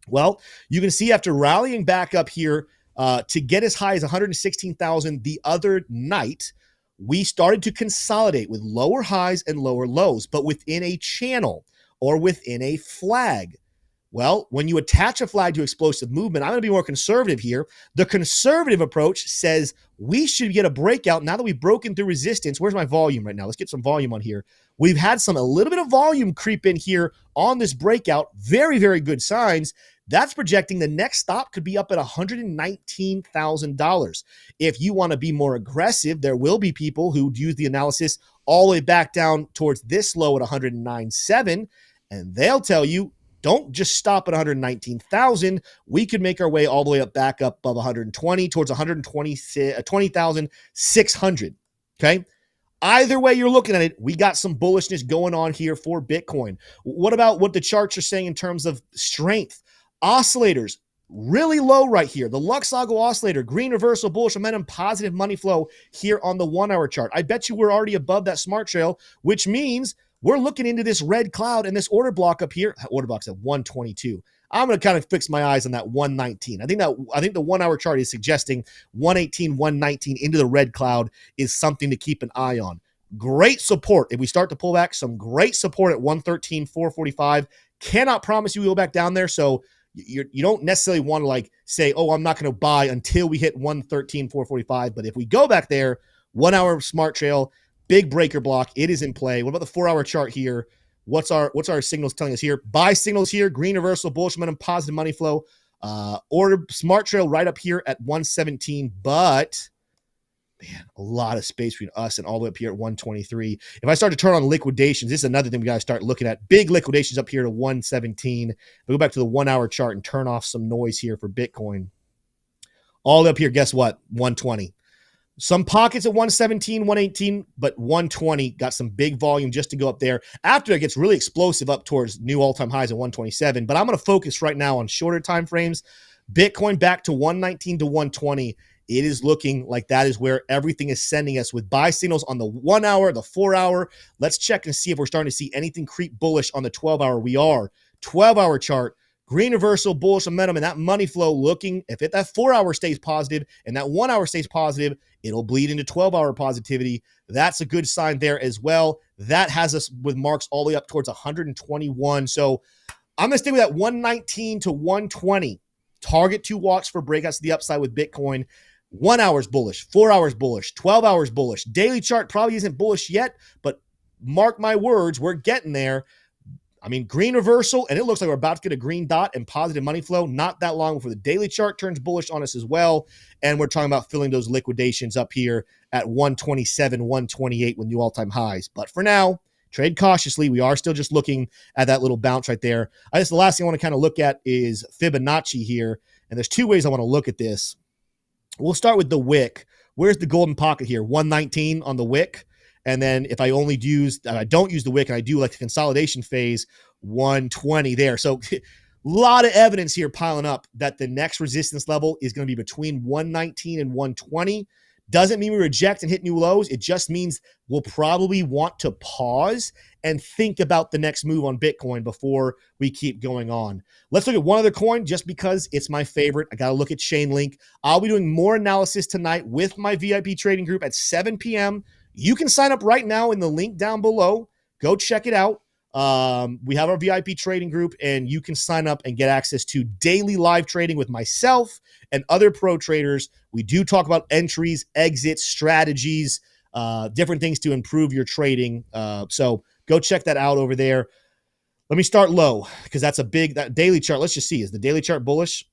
Well, you can see after rallying back up here to get as high as 116,000 the other night, we started to consolidate with lower highs and lower lows, but within a channel or within a flag. Well, when you attach a flag to explosive movement, I'm going to be more conservative here. The conservative approach says we should get a breakout now that we've broken through resistance. Where's my volume right now? Let's get some volume on here. We've had a little bit of volume creep in here on this breakout. Very, very good signs. That's projecting the next stop could be up at $119,000. If you want to be more aggressive, there will be people who use the analysis all the way back down towards this low at 109.7, and they'll tell you, don't just stop at 119,000. We could make our way all the way up back up above 120 towards 120,600. Okay. Either way you're looking at it, we got some bullishness going on here for Bitcoin. What about what the charts are saying in terms of strength? Oscillators, really low right here. The LuxAlgo oscillator, green reversal, bullish momentum, positive money flow here on the 1-hour chart. I bet you we're already above that smart trail, which means we're looking into this red cloud and this order block up here. Order block's at 122. I'm going to kind of fix my eyes on that 119. I think the 1-hour chart is suggesting 118, 119 into the red cloud is something to keep an eye on. Great support. If we start to pull back, some great support at 113, 445. Cannot promise you we'll go back down there. So you don't necessarily want to say, oh, I'm not going to buy until we hit 113, 445. But if we go back there, 1-hour smart trail, big breaker block, it is in play. What about the 4-hour chart here? What's our signals telling us here? Buy signals here, green reversal, bullish momentum, positive money flow. Order smart trail right up here at 117, but man, a lot of space between us and all the way up here at 123. If I start to turn on liquidations, this is another thing we got to start looking at. Big liquidations up here to 117. We go back to the 1-hour chart and turn off some noise here for Bitcoin. All up here, guess what? 120. Some pockets at 117, 118, but 120 got some big volume just to go up there. After it gets really explosive up towards new all-time highs at 127. But I'm going to focus right now on shorter time frames. Bitcoin back to 119 to 120. It is looking like that is where everything is sending us with buy signals on the 1-hour, the 4-hour. Let's check and see if we're starting to see anything creep bullish on the 12-hour. We are. 12-hour chart. Green reversal, bullish momentum, and that money flow looking, if that 4-hour stays positive and that 1-hour stays positive, it'll bleed into 12-hour positivity. That's a good sign there as well. That has us with marks all the way up towards 121. So I'm going to stay with that 119 to 120. Target 2 walks for breakouts to the upside with Bitcoin. 1 hour's bullish, 4 hours bullish, 12 hours bullish. Daily chart probably isn't bullish yet, but mark my words, we're getting there. I mean, green reversal, and it looks like we're about to get a green dot and positive money flow not that long before the daily chart turns bullish on us as well. And we're talking about filling those liquidations up here at 127, 128 with new all-time highs. But for now, trade cautiously. We are still just looking at that little bounce right there. I guess the last thing I want to kind of look at is Fibonacci here. And there's 2 ways I want to look at this. We'll start with the wick. Where's the golden pocket here? 119 on the wick. And then if I don't use the wick and I do like the consolidation phase, 120 there. So a lot of evidence here piling up that the next resistance level is going to be between 119 and 120. Doesn't mean we reject and hit new lows. It just means we'll probably want to pause and think about the next move on Bitcoin before we keep going on. Let's look at one other coin just because it's my favorite. I got to look at Chainlink. I'll be doing more analysis tonight with my VIP trading group at 7 p.m. You can sign up right now in the link down below. Go check it out. We have our VIP trading group, and you can sign up and get access to daily live trading with myself and other pro traders. We do talk about entries, exits, strategies, different things to improve your trading. So go check that out over there. Let me start low because that's that daily chart. Let's just see. Is the daily chart bullish?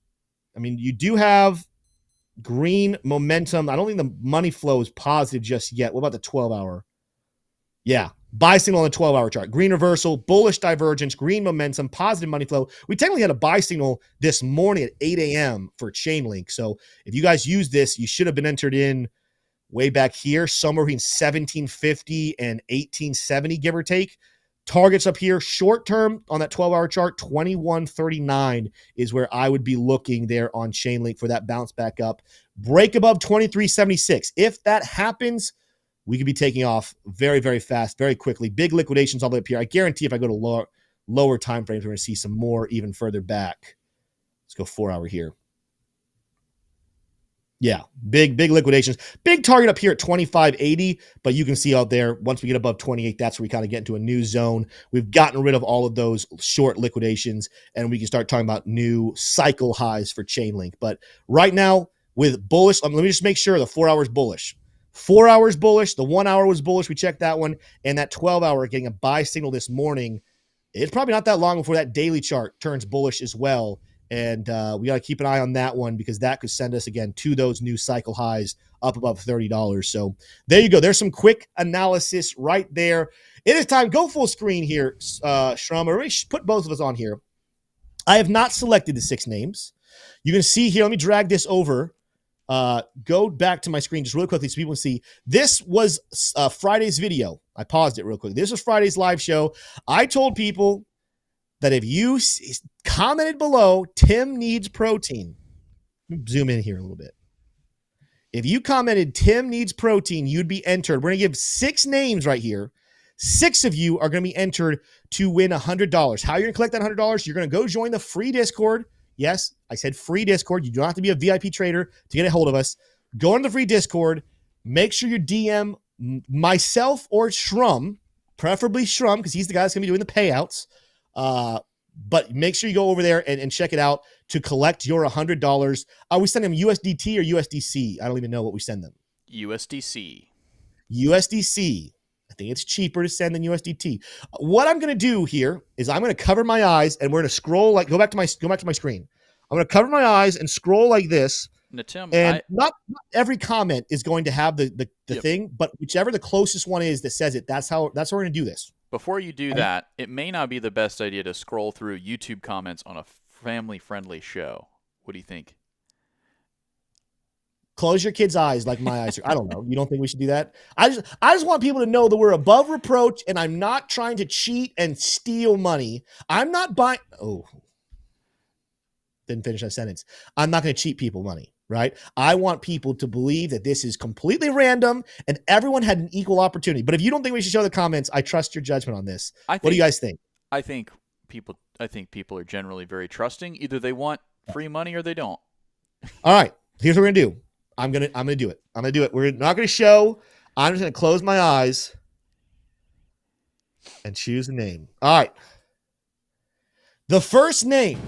I mean, you do have green momentum. I don't think the money flow is positive just yet. What about the 12-hour? Yeah. Buy signal on the 12-hour chart. Green reversal, bullish divergence, green momentum, positive money flow. We technically had a buy signal this morning at 8 a.m. for Chainlink. So if you guys use this, you should have been entered in way back here, somewhere between 1750 and 1870, give or take. Targets up here, short term on that 12-hour chart, 2139 is where I would be looking there on Chainlink for that bounce back up. Break above 2376. If that happens, we could be taking off very, very fast, very quickly. Big liquidations all the way up here. I guarantee if I go to lower time frames, we're going to see some more even further back. Let's go 4-hour here. Yeah, big liquidations. Big target up here at 2580, but you can see out there, once we get above 28, that's where we kind of get into a new zone. We've gotten rid of all of those short liquidations, and we can start talking about new cycle highs for Chainlink. But right now, with bullish, let me just make sure the 4 hours bullish. 4 hours bullish, the 1 hour was bullish. We checked that one, and that 12-hour getting a buy signal this morning. It's probably not that long before that daily chart turns bullish as well. And we got to keep an eye on that one because that could send us again to those new cycle highs up above $30. So there you go. There's some quick analysis right there. It is time. Go full screen here, Shrum. Or put both of us on here. I have not selected the 6 names. You can see here. Let me drag this over. Go back to my screen just really quickly so people can see. This was Friday's video. I paused it real quick. This was Friday's live show. I told people that if you commented below, Tim needs protein. Zoom in here a little bit. If you commented Tim needs protein, you'd be entered. We're going to give 6 names right here. 6 of you are going to be entered to win $100. How you're going to collect that $100? You're going to go join the free Discord. Yes, I said free Discord. You don't have to be a VIP trader to get a hold of us. Go into the free Discord. Make sure you DM myself or Shrum, preferably Shrum, because he's the guy that's going to be doing the payouts. But make sure you go over there and check it out to collect your $100. We send them USDT or USDC. I don't even know what we send them. USDC. USDC. I think it's cheaper to send than USDT. What I'm going to do here is I'm going to cover my eyes and we're going to scroll go back to my screen. I'm going to cover my eyes and scroll like this. Now, Tim, and not every comment is going to have the Yep. thing, but whichever the closest one is that says it, that's how we're going to do this. Before you do that, it may not be the best idea to scroll through YouTube comments on a family-friendly show. What do you think? Close your kids' eyes like my eyes are. I don't know. You don't think we should do that? I just want people to know that we're above reproach and I'm not trying to cheat and steal money. I'm not buying. Oh, didn't finish that sentence. I'm not going to cheat people money, right? I want people to believe that this is completely random and everyone had an equal opportunity. But if you don't think we should show the comments, I trust your judgment on this. What do you guys think? I think people are generally very trusting. Either they want free money or they don't. All right. Here's what we're going to do. I'm gonna do it. I'm gonna do it. We're not gonna show. I'm just gonna close my eyes and choose a name. All right. The first name,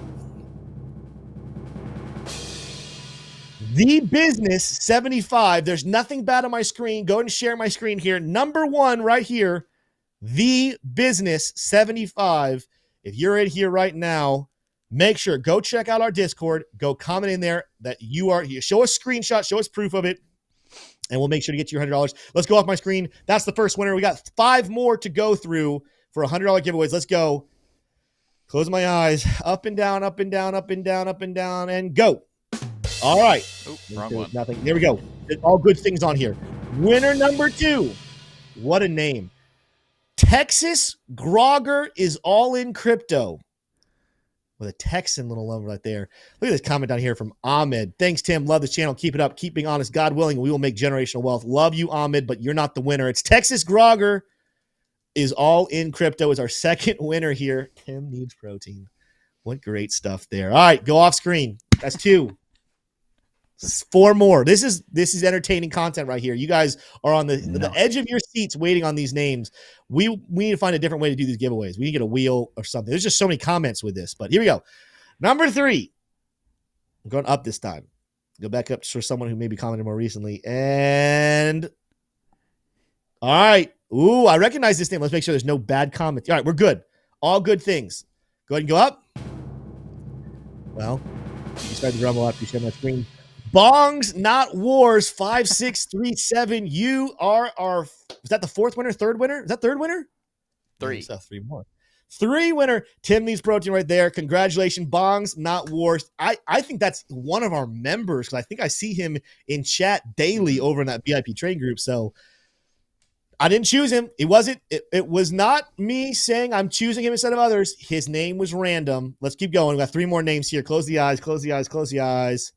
The Business 75. There's nothing bad on my screen. Go and share my screen here. Number 1 right here, The Business 75. If you're in here right now, make sure, go check out our Discord. Go comment in there that you are here. Show us screenshot. Show us proof of it. And we'll make sure to get you $100. Let's go off my screen. That's the first winner. We got 5 more to go through for $100 giveaways. Let's go. Close my eyes. Up and down, up and down, up and down, up and down, and go. All right. Oh, wrong one. Nothing. There we go. All good things on here. Winner number 2. What a name. Texas Grogger is all in crypto. With a Texan little lover right there. Look at this comment down here from Ahmed. Thanks, Tim. Love this channel. Keep it up. Keep being honest. God willing, we will make generational wealth. Love you, Ahmed, but you're not the winner. It's Texas Grogger is all in crypto is our second winner here. Tim needs protein. What great stuff there. All right, go off screen. That's 2. 4 more. This is entertaining content right here. You guys are on the edge of your seats waiting on these names. We need to find a different way to do these giveaways. We need to get a wheel or something. There's just so many comments with this, but here we go. Number 3. I'm going up this time. Go back up for someone who maybe commented more recently. And all right. Ooh, I recognize this name. Let's make sure there's no bad comments. All right, we're good. All good things. Go ahead and go up. Well, you start the rumble after you share my screen. Bongs, not wars, 5637. You are our, is that the 4th winner, 3rd winner? Is that 3rd winner? 3. 3 more. 3 winner. Tim needs protein right there. Congratulations. Bongs, not wars. I think that's one of our members because I think I see him in chat daily over in that VIP trade group. So I didn't choose him. It was not me saying I'm choosing him instead of others. His name was random. Let's keep going. We got 3 more names here. Close the eyes, close the eyes, close the eyes.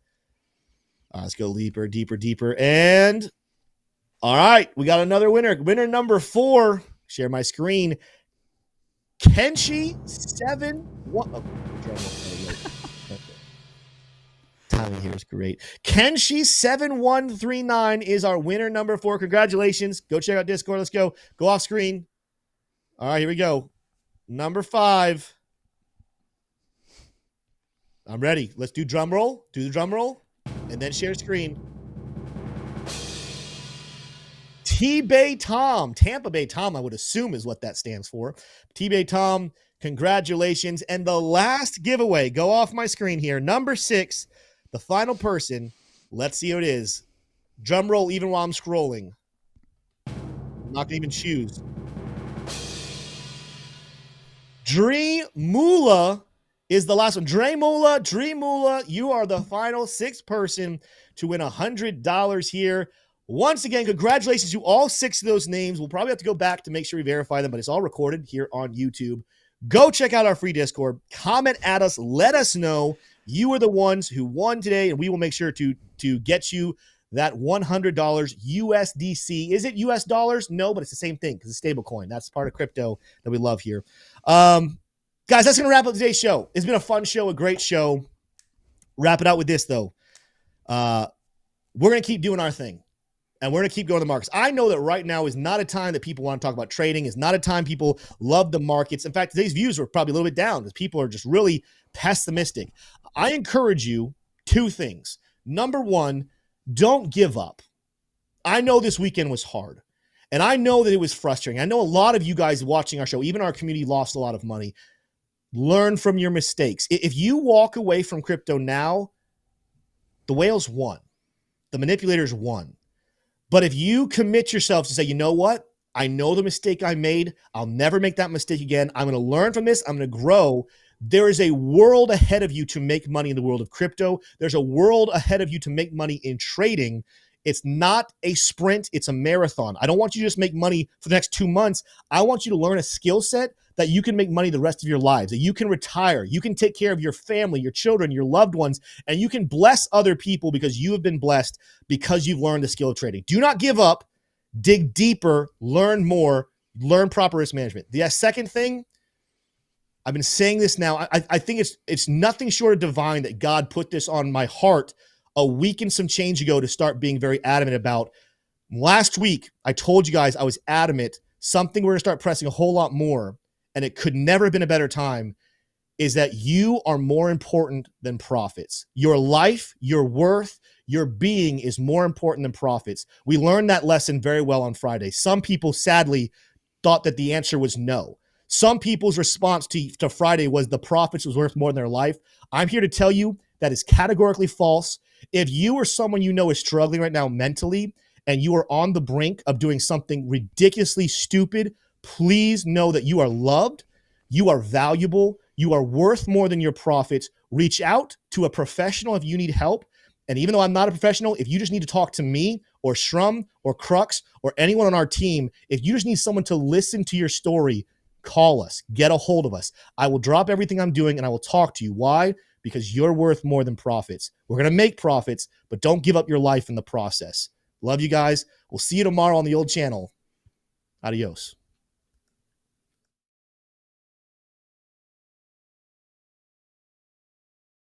Let's go deeper, deeper, deeper. And all right, we got another winner. Winner number 4. Share my screen. Kenshi 7-1. Oh, timing here is great. Kenshi 7139 is our winner number 4. Congratulations. Go check out Discord. Let's go. Go off screen. All right, here we go. Number 5. I'm ready. Let's do drum roll. Do the drum roll. And then share screen. T-Bay Tom. Tampa Bay Tom, I would assume is what that stands for. T-Bay Tom, congratulations. And the last giveaway, go off my screen here. Number 6, the final person. Let's see who it is. Drum roll even while I'm scrolling. I'm not going to even choose. Dree Mula is the last one. Dree Mula, you are the final 6th person to win $100 here. Once again, congratulations to all 6 of those names. We'll probably have to go back to make sure we verify them, but it's all recorded here on YouTube. Go check out our free Discord. Comment at us. Let us know you are the ones who won today, and we will make sure to get you that $100 USDC. Is it US dollars? No, but it's the same thing because it's stable coin. That's part of crypto that we love here. Guys, that's going to wrap up today's show. It's been a fun show, a great show. Wrap it out with this, though. We're going to keep doing our thing. And we're going to keep going to the markets. I know that right now is not a time that people want to talk about trading. It's not a time people love the markets. In fact, today's views were probably a little bit down because people are just really pessimistic. I encourage you 2 things. Number 1, don't give up. I know this weekend was hard. And I know that it was frustrating. I know a lot of you guys watching our show, even our community, lost a lot of money. Learn from your mistakes. If you walk away from crypto now, the whales won. The manipulators won. But if you commit yourself to say, you know what? I know the mistake I made. I'll never make that mistake again. I'm going to learn from this. I'm going to grow. There is a world ahead of you to make money in the world of crypto. There's a world ahead of you to make money in trading. It's not a sprint. It's a marathon. I don't want you to just make money for the next 2 months. I want you to learn a skill set that you can make money the rest of your lives, that you can retire, you can take care of your family, your children, your loved ones, and you can bless other people because you have been blessed because you've learned the skill of trading. Do not give up. Dig deeper, learn more, learn proper risk management. The second thing, I've been saying this now, I think it's nothing short of divine that God put this on my heart a week and some change ago to start being very adamant about. Last week, I told you guys I was adamant, something we're going to start pressing a whole lot more, and it could never have been a better time, is that you are more important than profits. Your life, your worth, your being is more important than profits. We learned that lesson very well on Friday. Some people, sadly, thought that the answer was no. Some people's response to Friday was the profits was worth more than their life. I'm here to tell you that is categorically false. If you or someone you know is struggling right now mentally, and you are on the brink of doing something ridiculously stupid, please know that you are loved, you are valuable, you are worth more than your profits. Reach out to a professional if you need help. And even though I'm not a professional, if you just need to talk to me or Shrum or Crux or anyone on our team, if you just need someone to listen to your story, call us, get a hold of us. I will drop everything I'm doing and I will talk to you. Why? Because you're worth more than profits. We're going to make profits, but don't give up your life in the process. Love you guys. We'll see you tomorrow on the old channel. Adios.